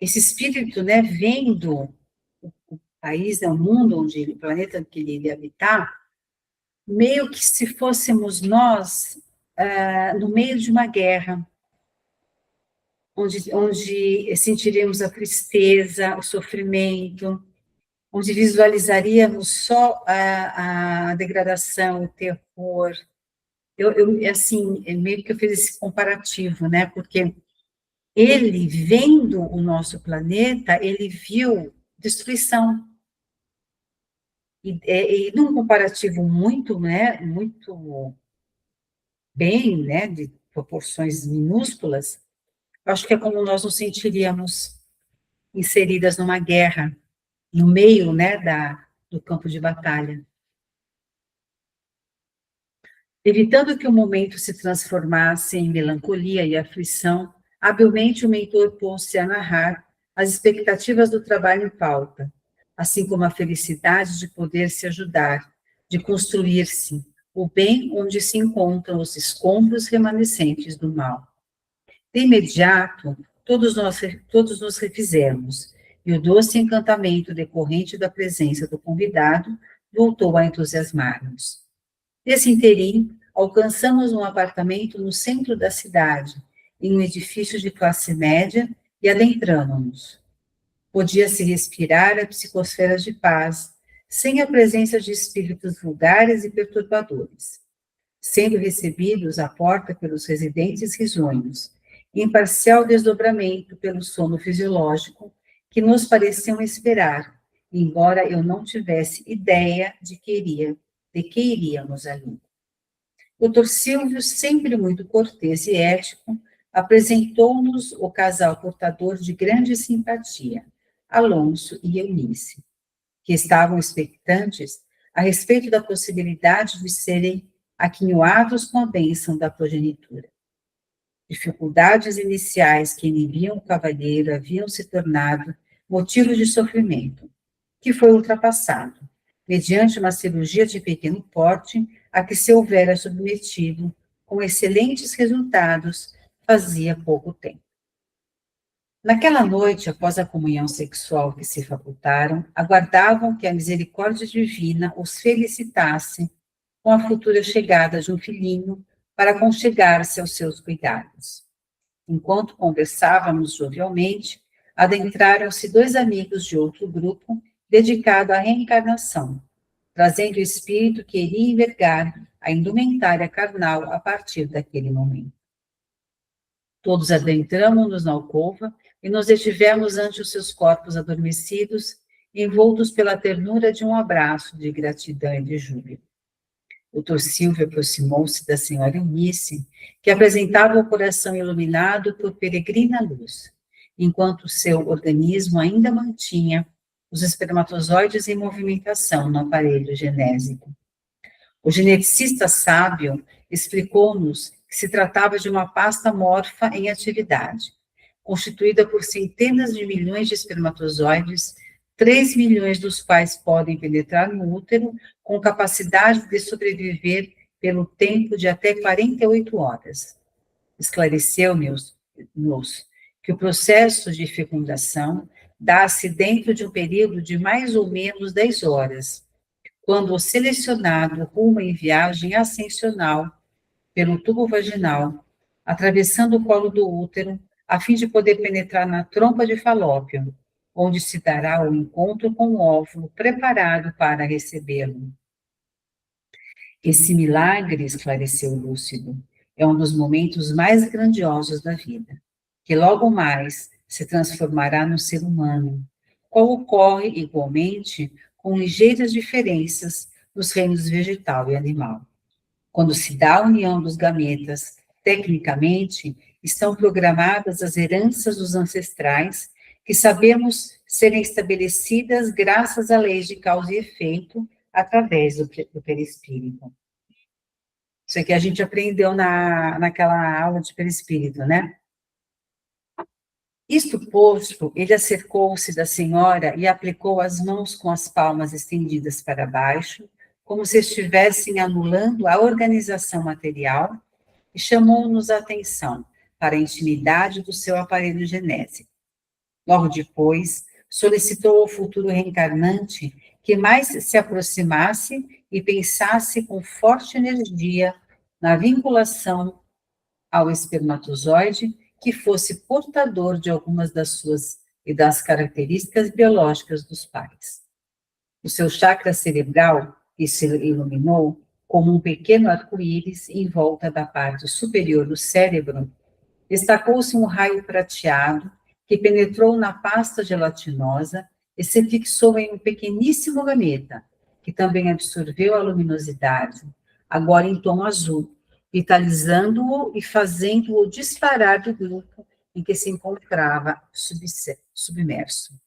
Esse espírito, né, vendo o país, o mundo, o planeta que ele iria habitar, meio que se fôssemos nós no meio de uma guerra, onde sentiremos a tristeza, o sofrimento, onde visualizaríamos só a degradação, o terror. Assim, meio que eu fiz esse comparativo, né? Porque ele, vendo o nosso planeta, ele viu destruição. E num comparativo muito, né, muito bem, né, de proporções minúsculas, acho que é como nós nos sentiríamos inseridas numa guerra, no meio, né, do campo de batalha. Evitando que o momento se transformasse em melancolia e aflição, habilmente o mentor pôs-se a narrar as expectativas do trabalho em pauta, assim como a felicidade de poder se ajudar, de construir-se, o bem onde se encontram os escombros remanescentes do mal. De imediato, todos nos refizemos, e o doce encantamento decorrente da presença do convidado voltou a entusiasmar-nos. Nesse interim, alcançamos um apartamento no centro da cidade, em um edifício de classe média, e adentramos-nos. Podia-se respirar a psicosfera de paz, sem a presença de espíritos vulgares e perturbadores. Sendo recebidos à porta pelos residentes risonhos, em parcial desdobramento pelo sono fisiológico, que nos pareciam esperar, embora eu não tivesse ideia de que iríamos ali. O Dr. Silvio, sempre muito cortês e ético, apresentou-nos o casal portador de grande simpatia, Alonso e Eunice, que estavam expectantes a respeito da possibilidade de serem aquinhoados com a bênção da progenitura. Dificuldades iniciais que inibiam o cavalheiro haviam se tornado motivo de sofrimento, que foi ultrapassado, mediante uma cirurgia de pequeno porte a que se houvera submetido, com excelentes resultados, fazia pouco tempo. Naquela noite, após a comunhão sexual que se facultaram, aguardavam que a misericórdia divina os felicitasse com a futura chegada de um filhinho para conchegar-se aos seus cuidados. Enquanto conversávamos jovialmente, adentraram-se 2 amigos de outro grupo dedicado à reencarnação, trazendo o espírito que iria envergar a indumentária carnal a partir daquele momento. Todos adentramos-nos na alcova e nos detivemos ante os seus corpos adormecidos, envoltos pela ternura de um abraço de gratidão e de júbilo. O Dr. Silvio aproximou-se da senhora Eunice, que apresentava o coração iluminado por peregrina luz, enquanto seu organismo ainda mantinha os espermatozoides em movimentação no aparelho genésico. O geneticista sábio explicou-nos que se tratava de uma pasta morfa em atividade, constituída por centenas de milhões de espermatozoides, 3 milhões dos quais podem penetrar no útero, com capacidade de sobreviver pelo tempo de até 48 horas. Esclareceu-nos que o processo de fecundação dá-se dentro de um período de mais ou menos 10 horas, quando o selecionado ruma em viagem ascensional pelo tubo vaginal, atravessando o colo do útero, a fim de poder penetrar na trompa de Falópio, onde se dará o encontro com o óvulo preparado para recebê-lo. Esse milagre, esclareceu Lúcido, é um dos momentos mais grandiosos da vida, que logo mais se transformará no ser humano, qual ocorre igualmente com ligeiras diferenças nos reinos vegetal e animal. Quando se dá a união dos gametas, tecnicamente, estão programadas as heranças dos ancestrais, que sabemos serem estabelecidas graças a leis de causa e efeito através do perispírito. Isso aqui a gente aprendeu naquela aula de perispírito, né? Isto posto, ele acercou-se da senhora e aplicou as mãos com as palmas estendidas para baixo, como se estivessem anulando a organização material, e chamou-nos a atenção para a intimidade do seu aparelho genésico. Logo depois, solicitou ao futuro reencarnante que mais se aproximasse e pensasse com forte energia na vinculação ao espermatozoide que fosse portador de algumas das suas e das características biológicas dos pais. O seu chakra cerebral, que se iluminou como um pequeno arco-íris em volta da parte superior do cérebro, destacou-se um raio prateado que penetrou na pasta gelatinosa e se fixou em um pequeníssimo gameta, que também absorveu a luminosidade, agora em tom azul, vitalizando-o e fazendo-o disparar do grupo em que se encontrava submerso.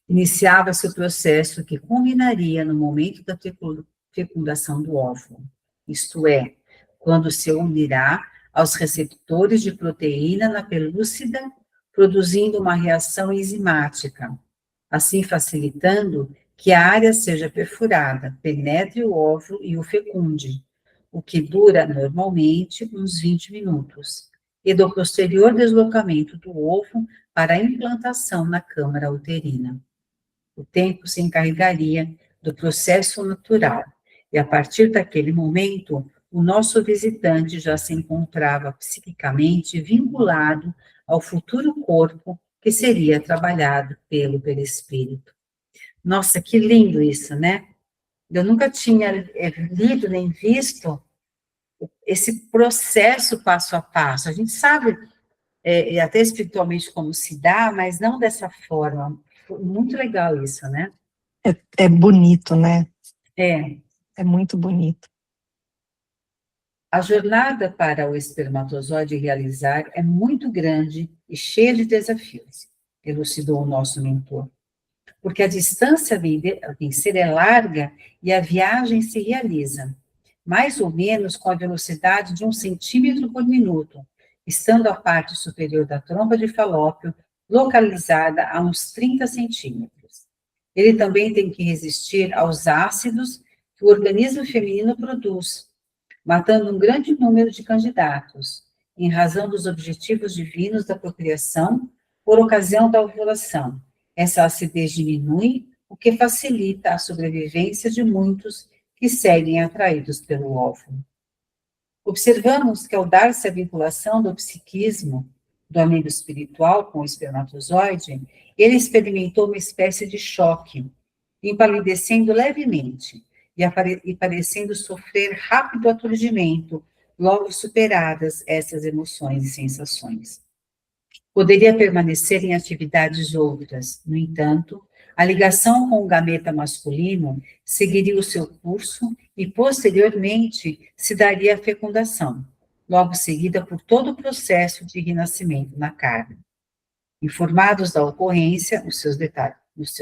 Iniciava-se o processo que culminaria no momento da fecundação do óvulo, isto é, quando se unirá aos receptores de proteína na pelúcida, produzindo uma reação enzimática, assim facilitando que a área seja perfurada, penetre o óvulo e o fecunde, o que dura normalmente uns 20 minutos, e do posterior deslocamento do ovo para a implantação na câmara uterina. O tempo se encarregaria do processo natural, e a partir daquele momento, o nosso visitante já se encontrava psiquicamente vinculado ao futuro corpo que seria trabalhado pelo perispírito. Nossa, que lindo isso, né? Eu nunca tinha lido nem visto esse processo passo a passo. A gente sabe, até espiritualmente, como se dá, mas não dessa forma. Muito legal isso, né? É bonito, né? É. É muito bonito. A jornada para o espermatozoide realizar é muito grande e cheia de desafios, elucidou o nosso mentor, porque a distância a vencer é larga e a viagem se realiza, mais ou menos com a velocidade de 1 centímetro por minuto, estando a parte superior da tromba de Falópio localizada a uns 30 centímetros. Ele também tem que resistir aos ácidos que o organismo feminino produz, matando um grande número de candidatos, em razão dos objetivos divinos da procriação por ocasião da ovulação. Essa acidez diminui, o que facilita a sobrevivência de muitos que seguem atraídos pelo óvulo. Observamos que ao dar-se a vinculação do psiquismo do amigo espiritual com o espermatozoide, ele experimentou uma espécie de choque, empalidecendo levemente, e parecendo sofrer rápido aturdimento, logo superadas essas emoções e sensações. Poderia permanecer em atividades outras, no entanto, a ligação com o gameta masculino seguiria o seu curso e, posteriormente, se daria a fecundação, logo seguida por todo o processo de renascimento na carne. Informados da ocorrência, nos seus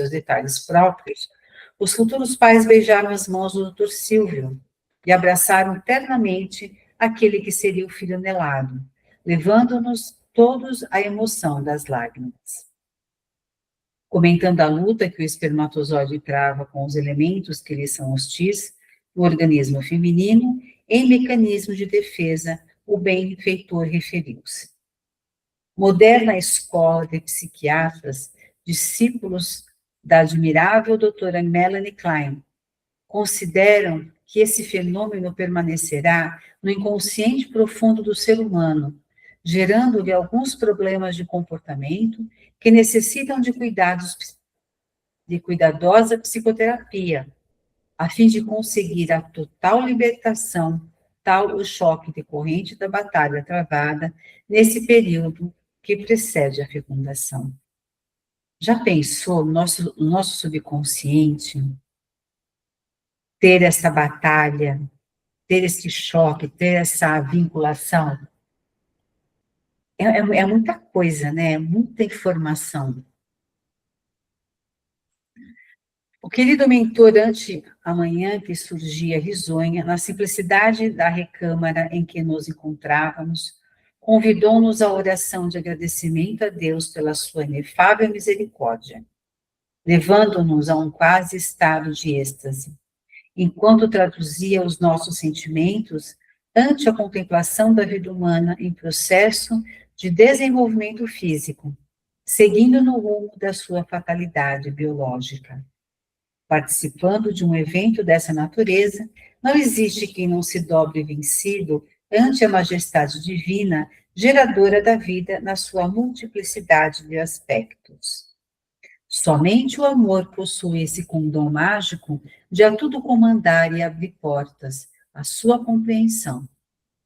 detalhes próprios, os futuros pais beijaram as mãos do Dr. Silvio e abraçaram ternamente aquele que seria o filho anelado, levando-nos todos à emoção das lágrimas. Comentando a luta que o espermatozoide trava com os elementos que lhe são hostis no organismo feminino, em mecanismo de defesa, o benfeitor referiu-se. Moderna escola de psiquiatras, discípulos da admirável doutora Melanie Klein, consideram que esse fenômeno permanecerá no inconsciente profundo do ser humano, gerando-lhe alguns problemas de comportamento que necessitam de cuidadosa psicoterapia, a fim de conseguir a total libertação, tal o choque decorrente da batalha travada nesse período que precede a fecundação. Já pensou o nosso subconsciente ter essa batalha, ter esse choque, ter essa vinculação? É muita coisa, né? É muita informação. O querido mentor, ante a manhã que surgia risonha, na simplicidade da recâmara em que nos encontrávamos, convidou-nos à oração de agradecimento a Deus pela sua inefável misericórdia, levando-nos a um quase estado de êxtase, enquanto traduzia os nossos sentimentos ante a contemplação da vida humana em processo de desenvolvimento físico, seguindo no rumo da sua fatalidade biológica. Participando de um evento dessa natureza, não existe quem não se dobre vencido ante a majestade divina, geradora da vida na sua multiplicidade de aspectos. Somente o amor possui esse condom mágico de a tudo comandar e abrir portas, à sua compreensão.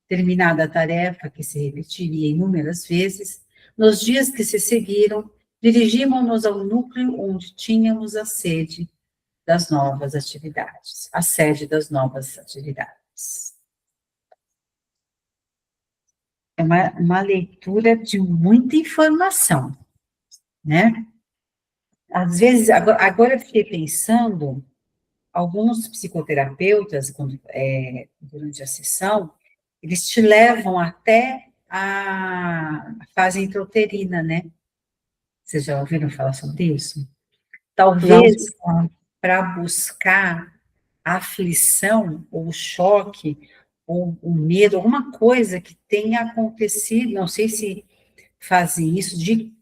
Terminada a tarefa, que se repetiria inúmeras vezes, nos dias que se seguiram, dirigimos-nos ao núcleo onde tínhamos a sede das novas atividades, a sede das novas atividades. É uma leitura de muita informação, né? Às vezes, agora eu fiquei pensando, alguns psicoterapeutas, durante a sessão, eles te levam até a fase intrauterina, né? Vocês já ouviram falar sobre isso? Talvez para buscar a aflição, ou o choque, ou o medo, alguma coisa que tenha acontecido, não sei se fazem isso de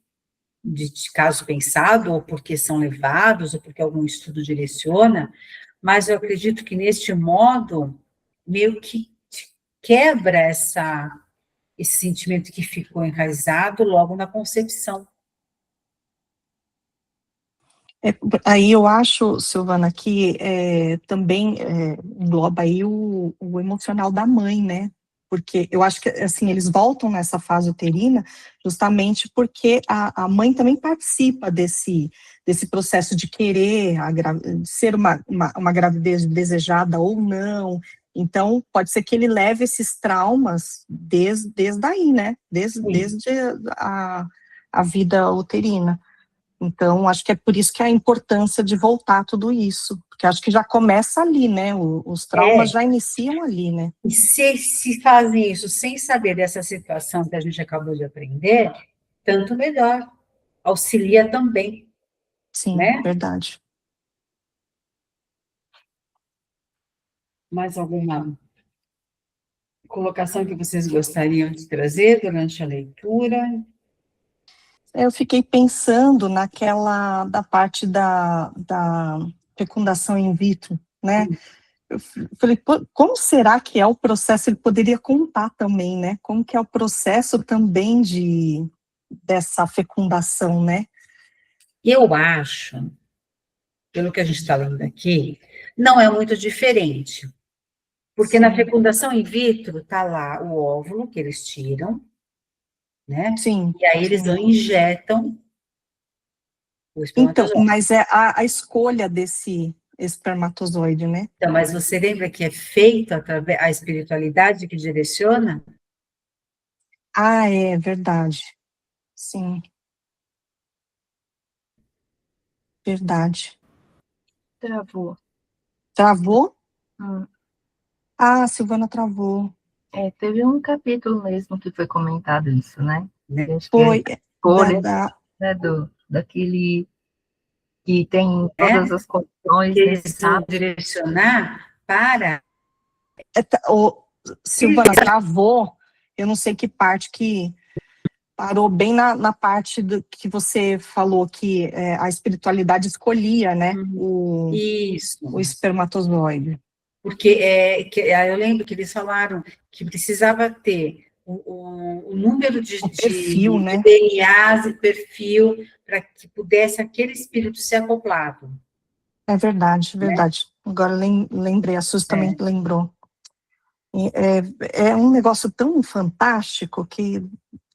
caso pensado, ou porque são levados, ou porque algum estudo direciona, mas eu acredito que neste modo, meio que quebra esse sentimento que ficou enraizado logo na concepção. Aí eu acho, Silvana, que também engloba aí o emocional da mãe, né? Porque eu acho que, assim, eles voltam nessa fase uterina justamente porque a mãe também participa desse processo de querer ser uma gravidez desejada ou não. Então, pode ser que ele leve esses traumas desde aí, né? Desde a vida uterina. Então, acho que é por isso que a importância de voltar tudo isso, porque acho que já começa ali, né? Os traumas já iniciam ali, né? E se fazem isso sem saber dessa situação que a gente acabou de aprender, tanto melhor. Auxilia também. Sim, né? Verdade. Mais alguma colocação que vocês gostariam de trazer durante a leitura? Eu fiquei pensando da parte da fecundação in vitro, né? Eu falei, como será que é o processo? Ele poderia contar também, né? Como que é o processo também dessa fecundação, né? Eu acho, pelo que a gente está lendo aqui, não é muito diferente. Porque na fecundação in vitro está lá o óvulo que eles tiram, né? Sim. E aí eles injetam o espermatozoide. Então, mas é a escolha desse espermatozoide, né? Então, mas você lembra que é feito através a espiritualidade que direciona? Ah, é verdade. Sim. Verdade. Travou. Travou? Hum. Ah, a Silvana travou. Teve um capítulo mesmo que foi comentado isso, né? Acho Foi. que escolha, né, daquele que tem todas as condições que eles vão necessárias. direcionar para... Silvana, travou, eu não sei que parte que parou bem na parte do que você falou, que a espiritualidade escolhia, né, o espermatozoide. Porque eu lembro que eles falaram que precisava ter o número perfil, né? de DNAs e perfil para que pudesse aquele espírito ser acoplado. É verdade, Né? verdade. Agora lembrei, a Suzy também É. lembrou. É um negócio tão fantástico que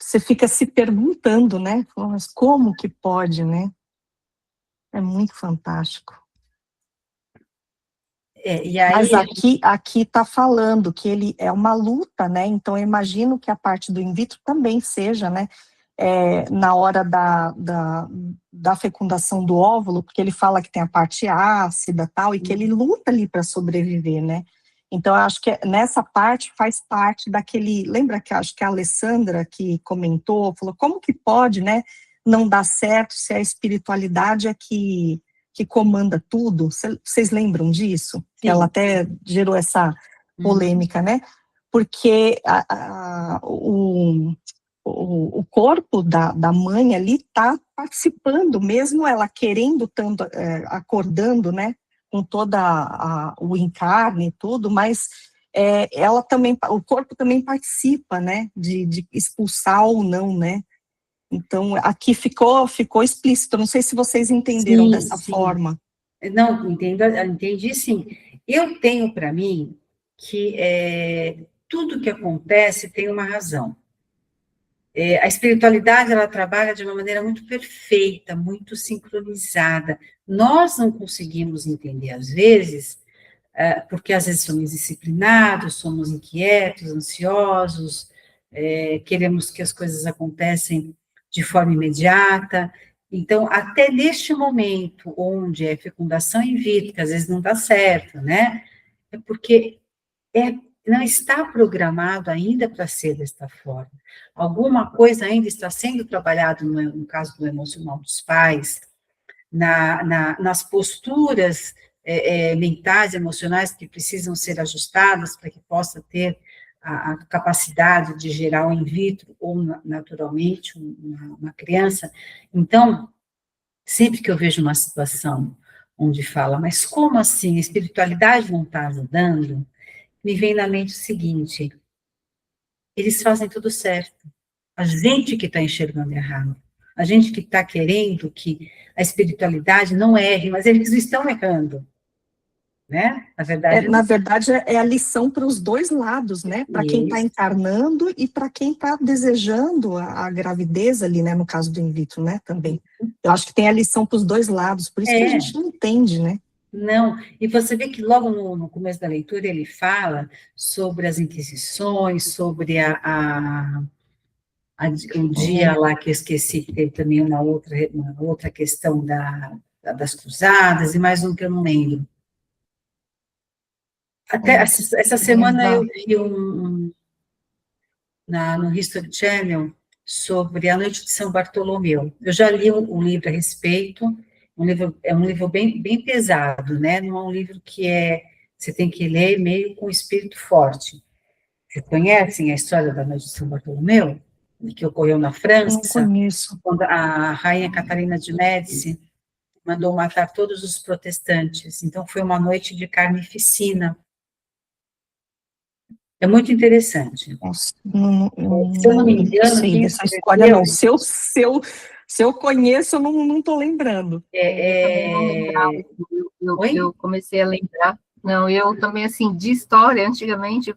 você fica se perguntando, né? Mas como que pode, né? É muito fantástico. E aí, Mas aqui está falando que ele é uma luta, né? Então eu imagino que a parte do in vitro também seja, né? Na hora da fecundação do óvulo, porque ele fala que tem a parte ácida tal, e que ele luta ali para sobreviver, né? Então, eu acho que nessa parte faz parte daquele. Lembra que acho que a Alessandra que comentou, falou, como que pode, né? Não dar certo se a espiritualidade é que comanda tudo? Vocês lembram disso? sim. Ela até gerou essa polêmica, né? Porque o corpo da mãe ali está participando, mesmo ela querendo tanto, acordando, né, com toda o encarne e tudo, mas ela também, o corpo também participa, né, de expulsar ou não, né. Então, aqui ficou explícito, não sei se vocês entenderam Sim, dessa sim. forma. Não, entendi sim. Eu tenho para mim que tudo que acontece tem uma razão. A espiritualidade, ela trabalha de uma maneira muito perfeita, muito sincronizada. Nós não conseguimos entender, às vezes, porque às vezes somos disciplinados, somos inquietos, ansiosos, queremos que as coisas acontecem de forma imediata. Então, até neste momento, onde é fecundação in vitro, que às vezes não dá certo, né? É porque não está programado ainda para ser desta forma. Alguma coisa ainda está sendo trabalhado, no caso do emocional dos pais, nas posturas mentais, emocionais que precisam ser ajustadas para que possa ter a capacidade de gerar um in vitro ou naturalmente uma criança. Então, sempre que eu vejo uma situação onde fala, mas como assim, a espiritualidade não está ajudando? Me vem na mente o seguinte, eles fazem tudo certo. A gente que está enxergando errado. A gente que está querendo que a espiritualidade não erre, mas eles estão errando, né? Na verdade, Na verdade, é a lição para os dois lados, né? Para quem está isso. encarnando e para quem está desejando a gravidez ali, né? No caso do in vitro, né? Também. Eu acho que tem a lição para os dois lados, por isso que a gente não entende, né? Não, e você vê que logo no começo da leitura ele fala sobre as inquisições, sobre o dia lá que eu esqueci, que teve também uma outra questão das cruzadas, e mais um que eu não lembro. Até essa semana eu vi no History Channel sobre a Noite de São Bartolomeu. Eu já li um livro a respeito, é um livro bem, bem pesado, né? Não é um livro que você tem que ler meio com espírito forte. Vocês conhecem a história da Noite de São Bartolomeu? Que ocorreu na Não França, conheço. quando a rainha Catarina de Médici mandou matar todos os protestantes. Então, foi uma noite de carnificina. É muito interessante. Nossa, Se eu não me não engano, sei quem dessa história, escreveu não. Se eu conheço, eu não estou lembrando. Eu também não lembrava, Oi? eu comecei a lembrar. Não, eu também, assim, de história, antigamente,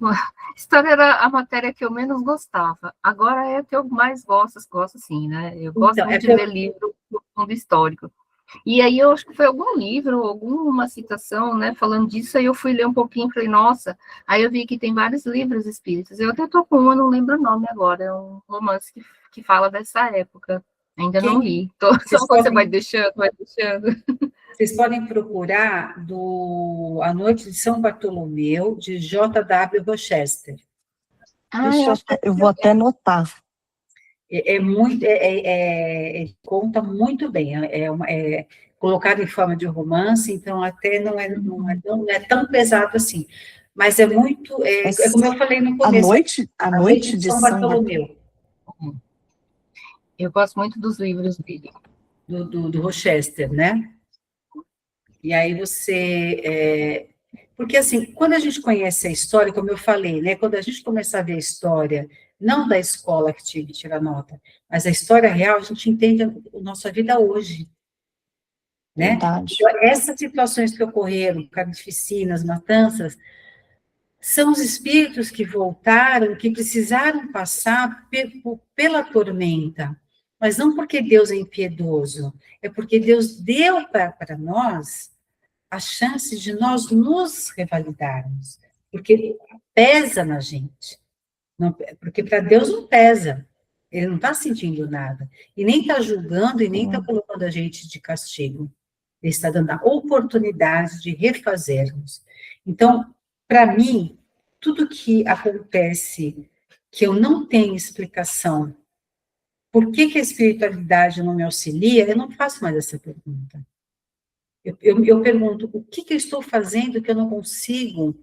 história era a matéria que eu menos gostava. Agora é a que eu mais gosto sim, né? Eu gosto Então, muito de ler livro do fundo histórico. E aí eu acho que foi algum livro, alguma citação, né, falando disso, aí eu fui ler um pouquinho e falei, nossa, aí eu vi que tem vários livros espíritas. Eu até tô com um, eu não lembro o nome agora, é um romance que fala dessa época. Ainda não li. Só você vai deixando, vai deixando. Vocês podem procurar A Noite de São Bartolomeu, de J.W. Rochester. Eu vou até anotar. Conta muito bem, colocado em forma de romance, então até não é tão pesado assim, mas é muito, como eu falei no começo, a noite de São São Bartolomeu. Eu gosto muito dos livros dele. Do Rochester, né? E aí você Porque, assim, quando a gente conhece a história, como eu falei, né, quando a gente começar a ver a história, não da escola que tinha que tirar nota, mas a história real, a gente entende a nossa vida hoje, né? Verdade. Então, essas situações que ocorreram, carnificinas, matanças, são os espíritos que voltaram, que precisaram passar pela tormenta, mas não porque Deus é impiedoso, é porque Deus deu para nós a chance de nós nos revalidarmos, porque pesa na gente, não, porque para Deus não pesa, ele não está sentindo nada, e nem está julgando, e nem está Sim, colocando a gente de castigo, ele está dando a oportunidade de refazermos. Então, para mim, tudo que acontece, que eu não tenho explicação, por que a espiritualidade não me auxilia, eu não faço mais essa pergunta. Eu pergunto, o que eu estou fazendo que eu não consigo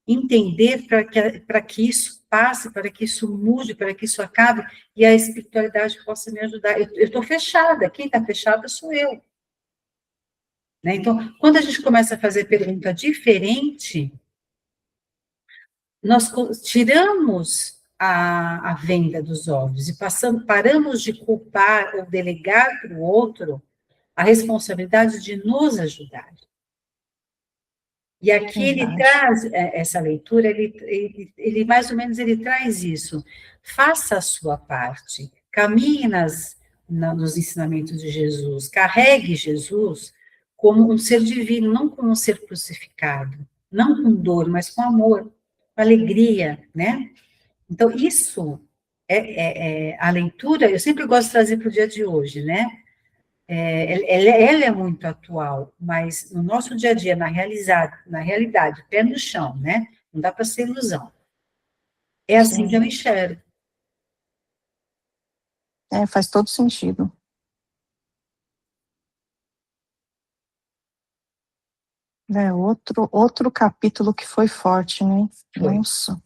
entender para que isso passe, para que isso mude, para que isso acabe, e a espiritualidade possa me ajudar. Eu estou fechada, quem está fechada sou eu. Né? Então, quando a gente começa a fazer pergunta diferente, nós tiramos a venda dos olhos e paramos de culpar ou delegar para o outro a responsabilidade de nos ajudar. E aqui ele verdade. traz essa leitura, ele mais ou menos ele traz isso. Faça a sua parte, caminhe nos ensinamentos de Jesus, carregue Jesus como um ser divino, não como um ser crucificado, não com dor, mas com amor, com alegria, né? Então, isso a leitura, eu sempre gosto de trazer para o dia de hoje, né? Ela é muito atual, mas no nosso dia a dia, na realidade, pé no chão, né? Não dá para ser ilusão. É assim que eu Sim. enxergo. Faz todo sentido. Outro capítulo que foi forte, né? Foi. Nossa,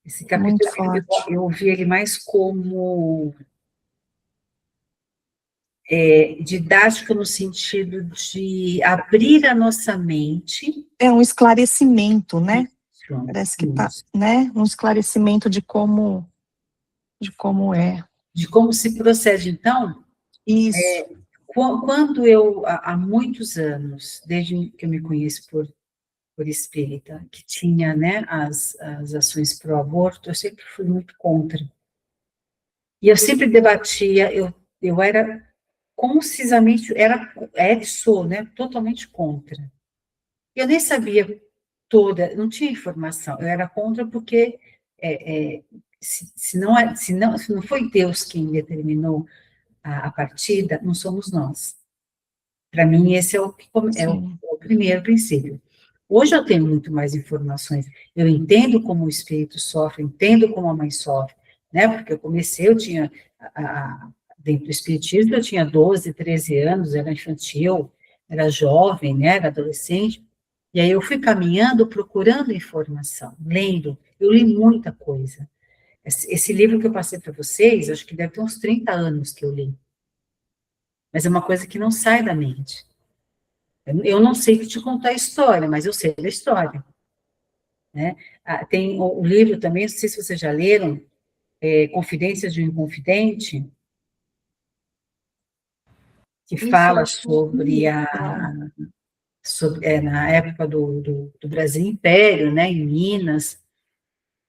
Esse muito capítulo, forte. eu vi ele mais como didático no sentido de abrir a nossa mente. É um esclarecimento, né? Isso, Parece que tá, isso. né? Um esclarecimento de como é. De como se procede. Então, Isso. quando eu, há muitos anos, desde que eu me conheço por espírita, que tinha, né, as ações pro aborto, eu sempre fui muito contra. E eu sempre debatia, eu era concisamente, sou, né, totalmente contra. Eu nem sabia não tinha informação, eu era contra porque se não foi Deus quem determinou a partida, não somos nós. Para mim, esse Sim. o primeiro princípio. Hoje eu tenho muito mais informações. Eu entendo como o espírito sofre, entendo como a mãe sofre, né? Porque eu tinha, dentro do espiritismo, eu tinha 12, 13 anos, era infantil, era jovem, né? Era adolescente. E aí eu fui caminhando, procurando informação, lendo. Eu li muita coisa. Esse livro que eu passei para vocês, acho que deve ter uns 30 anos que eu li. Mas é uma coisa que não sai da mente. Eu não sei te contar a história, mas eu sei da história. Né? Tem o livro também, não sei se vocês já leram, Confidências de um Inconfidente, que Isso eu fala acho que sobre na época do Brasil Império, né, em Minas,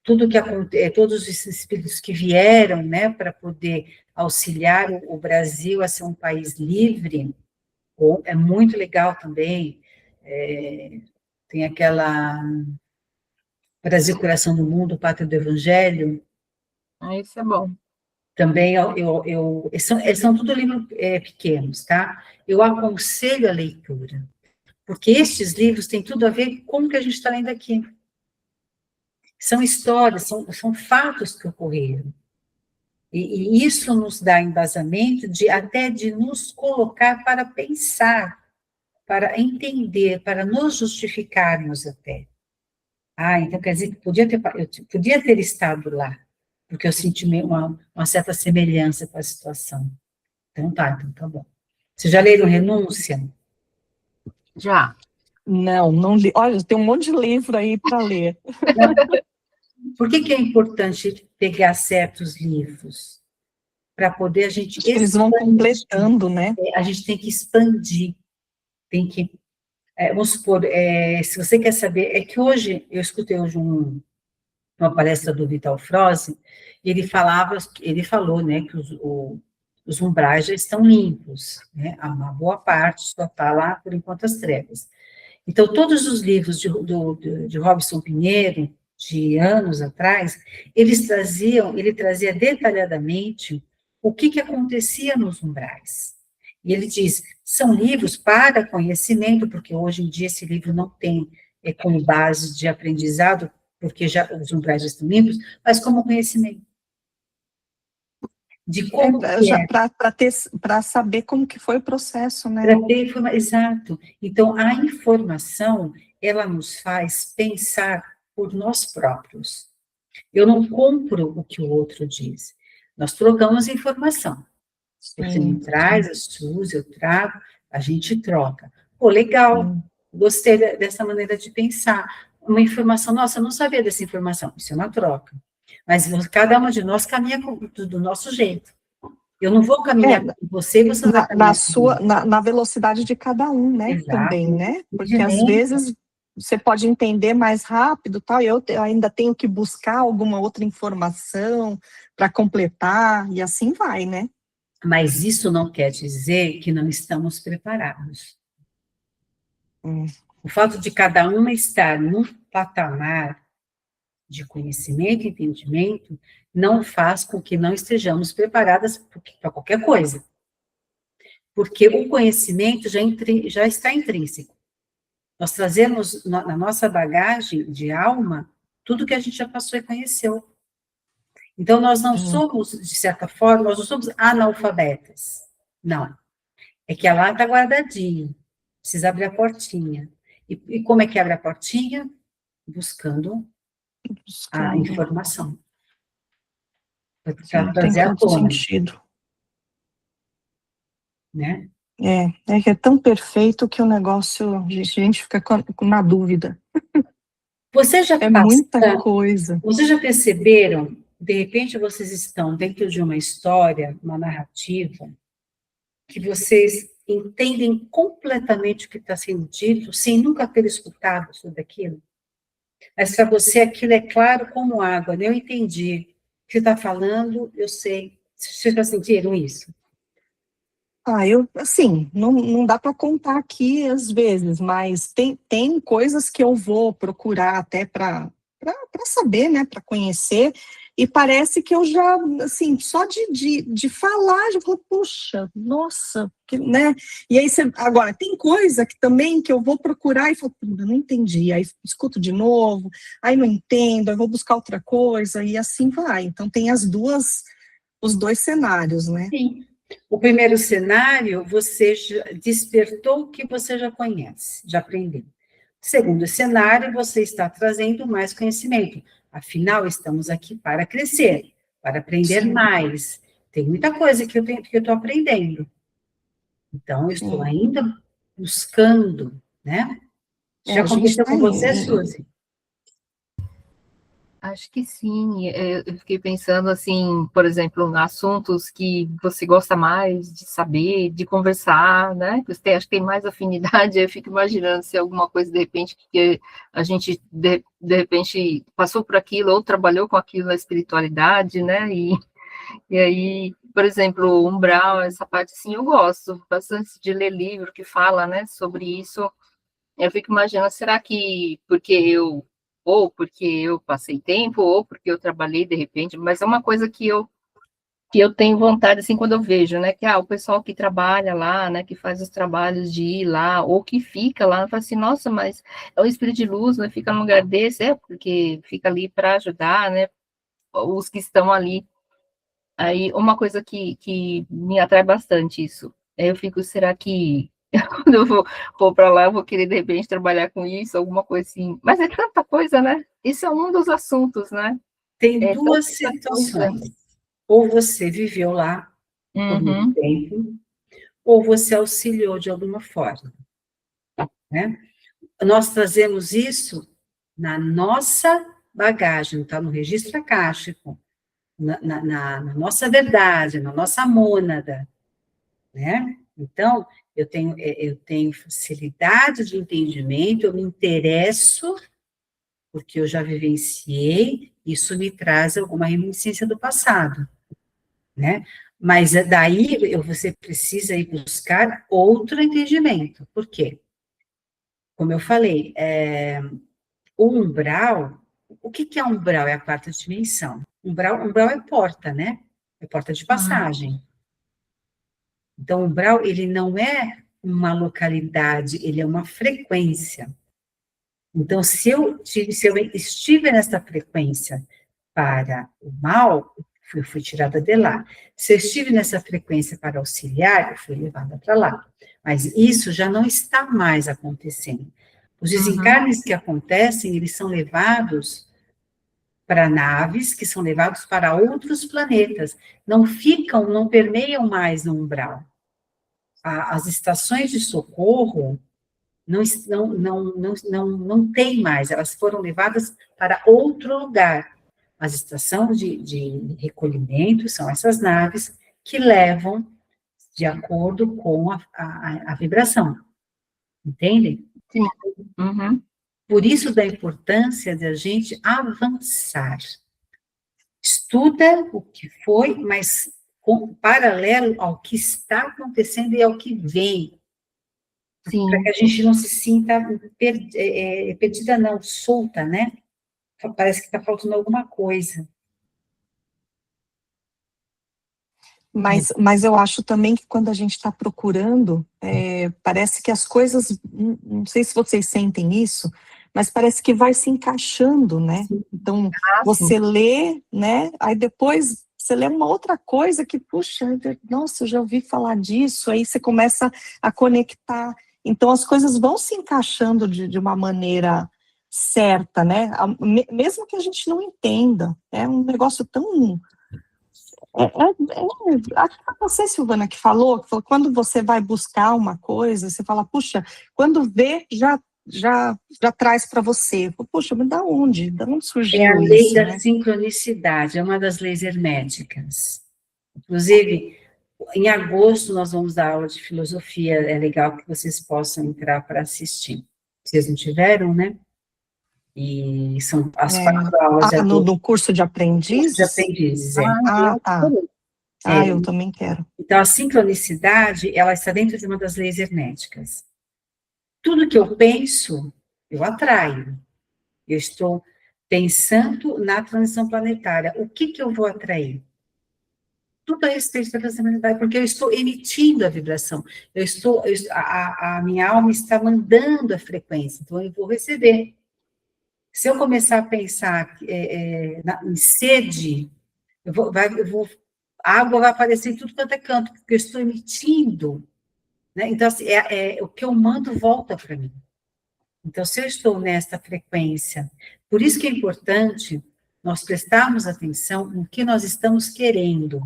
todos esses espíritos que vieram, né, para poder auxiliar o Brasil a ser um país livre, é muito legal também. Tem aquela Brasil, Coração do Mundo, Pátria do Evangelho, Isso é bom. também são tudo livros pequenos, tá? Eu aconselho a leitura, porque estes livros têm tudo a ver com o que a gente está lendo aqui. São histórias, são fatos que ocorreram. E isso nos dá embasamento até de nos colocar para pensar, para entender, para nos justificarmos até. Então quer dizer que eu podia ter estado lá, porque eu senti uma certa semelhança com a situação. Então tá bom. Vocês já leram Renúncia? Já. Não li. Olha, tem um monte de livro aí para ler. Por que é importante pegar certos livros? Para poder a gente Acho que eles vão completando, né? A gente tem que expandir, tem que, vamos supor, se você quer saber, é que hoje, eu escutei hoje uma palestra do Vital Froese, e ele falou, né, que os umbrais já estão limpos, né, uma boa parte só está lá, por enquanto, as trevas. Então, todos os livros de Robson Pinheiro, de anos atrás, ele trazia detalhadamente o que acontecia nos umbrais. E ele diz, são livros para conhecimento, porque hoje em dia esse livro não tem como base de aprendizado, porque já os umbrais já estão limpos, mas como conhecimento. De como Para saber como que foi o processo, né? Para ter informação, exato. Então, a informação, ela nos faz pensar por nós próprios. Eu não compro o que o outro diz. Nós trocamos informação. Você me traz as suas, eu trago, a gente troca. Pô, legal, gostei dessa maneira de pensar. Uma informação, nossa, eu não sabia dessa informação. Isso é uma troca. Mas cada uma de nós caminha do nosso jeito. Eu não vou caminhar com você, você não vai caminhar na velocidade de cada um, né? Exato. Também, né? Porque às vezes você pode entender mais rápido, tal, e eu ainda tenho que buscar alguma outra informação para completar, e assim vai, né? Mas isso não quer dizer que não estamos preparados. O fato de cada uma estar num patamar de conhecimento e entendimento não faz com que não estejamos preparadas para qualquer coisa. Porque o conhecimento já está intrínseco. Nós trazemos na nossa bagagem de alma tudo que a gente já passou e conheceu. Então, nós não somos, de certa forma, nós não somos analfabetas. Não. É que lá está guardadinho. Precisa abrir a portinha. E como é que abre a portinha? Buscando a informação. Para trazer à tona. Sentido. Né? É que é tão perfeito que o negócio, a gente fica na dúvida. Você já muita coisa. Vocês já perceberam, de repente vocês estão dentro de uma história, uma narrativa, que vocês entendem completamente o que está sendo dito, sem nunca ter escutado sobre aquilo? Mas para você aquilo é claro como água, né? Eu entendi o que você está falando, eu sei. Vocês já sentiram isso? Assim, não dá para contar aqui às vezes, mas tem coisas que eu vou procurar até para saber, né, para conhecer, e parece que eu já, assim, só de falar, já falo, puxa, nossa, né, e aí agora, tem coisa que também que eu vou procurar e falo, não entendi, aí escuto de novo, aí não entendo, aí vou buscar outra coisa, e assim vai, então tem os dois cenários, né. Sim. O primeiro cenário, você já despertou o que você já conhece, já aprendeu. O segundo cenário, você está trazendo mais conhecimento. Afinal, estamos aqui para crescer, para aprender mais. Tem muita coisa que eu estou aprendendo. Então, eu estou ainda buscando, né? Já aconteceu com você, Suzy? Acho que sim. Eu fiquei pensando, assim, por exemplo, em assuntos que você gosta mais de saber, de conversar, né? Que você acho que tem mais afinidade. Eu fico imaginando se alguma coisa, de repente, que a gente, de repente, passou por aquilo ou trabalhou com aquilo na espiritualidade, né? E aí, por exemplo, umbral, essa parte, assim, eu gosto bastante de ler livro que fala, né, sobre isso. Eu fico imaginando, será que ou porque eu passei tempo, ou porque eu trabalhei de repente, mas é uma coisa que eu tenho vontade, assim, quando eu vejo, né, que o pessoal que trabalha lá, né, que faz os trabalhos de ir lá, ou que fica lá, fala assim, nossa, mas é um espírito de luz, né, fica num lugar desse, porque fica ali para ajudar, né, os que estão ali. Aí, uma coisa que me atrai bastante isso, eu fico, será que quando eu for para lá, eu vou querer, de repente, trabalhar com isso, alguma coisa assim. Mas é tanta coisa, né? Isso é um dos assuntos, né? Tem duas situações. Ou você viveu lá por muito tempo, ou você auxiliou de alguma forma, né? nós trazemos isso na nossa bagagem, está no registro akáshico, na nossa verdade, na nossa mônada, né? Então, eu tenho facilidade de entendimento, eu me interesso, porque eu já vivenciei, isso me traz alguma reminiscência do passado, né? Mas daí você precisa ir buscar outro entendimento. Por quê? Como eu falei, o umbral, o que é umbral? É a quarta dimensão. Umbral é porta, né? É porta de passagem. Então, o umbral, ele não é uma localidade, ele é uma frequência. Então, se eu estiver nessa frequência para o mal, eu fui tirada de lá. Se eu estive nessa frequência para auxiliar, eu fui levada para lá. Mas isso já não está mais acontecendo. Os desencarnes que acontecem, eles são levados para naves, que são levados para outros planetas. Não ficam, não permeiam mais no umbral. As estações de socorro não tem mais, elas foram levadas para outro lugar. As estações de recolhimento são essas naves que levam de acordo com a vibração, entende? Sim. Uhum. Por isso da importância de a gente avançar. Estuda o que foi, mas paralelo ao que está acontecendo e ao que vem. Para que a gente não se sinta perdida, não, solta, né? Parece que está faltando alguma coisa. Mas eu acho também que quando a gente está procurando, parece que as coisas, não sei se vocês sentem isso, mas parece que vai se encaixando, né? Então, você lê, né? Aí depois você lê uma outra coisa que, puxa, nossa, eu já ouvi falar disso, aí você começa a conectar. Então, as coisas vão se encaixando de uma maneira certa, né? Mesmo que a gente não entenda. É um negócio tão... Acho que foi você, Silvana, que falou quando você vai buscar uma coisa, você fala, puxa, quando vê, já traz para você. Puxa, mas da onde? Da onde surgiu É a lei isso, da né? sincronicidade, é uma das leis herméticas. Inclusive, em agosto nós vamos dar aula de filosofia, é legal que vocês possam entrar para assistir. Vocês não tiveram, né? E são as 4 aulas de agosto. No curso de aprendizes? De aprendizes, tá. Eu também quero. Então, a sincronicidade, ela está dentro de uma das leis herméticas. Tudo que eu penso, eu atraio. Eu estou pensando na transição planetária. O que eu vou atrair? Tudo a respeito da transcendentalidade, porque eu estou emitindo a vibração. A minha alma está mandando a frequência, então eu vou receber. Se eu começar a pensar em sede, a água vai aparecer em tudo quanto é canto, porque eu estou emitindo, né? Então, assim, o que eu mando volta para mim. Então, se eu estou nesta frequência, por isso que é importante nós prestarmos atenção no que nós estamos querendo,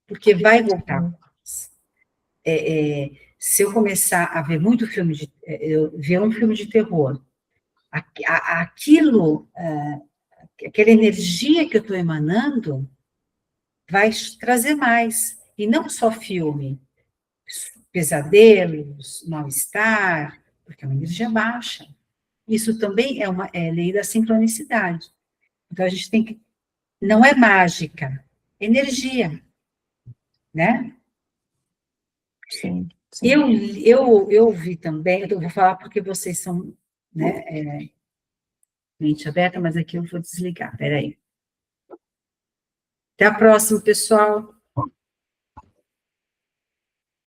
porque vai voltar para nós. Se eu começar a ver muito filme ver um filme de terror, aquela energia que eu estou emanando vai trazer mais, e não só filme, pesadelos, mal-estar, porque é uma energia baixa. Isso também é lei da sincronicidade. Então, a gente tem que... Não é mágica, é energia, né? Sim. Eu vi também, eu vou falar porque vocês são, né, mente aberta, mas aqui eu vou desligar, peraí. Até a próxima, pessoal.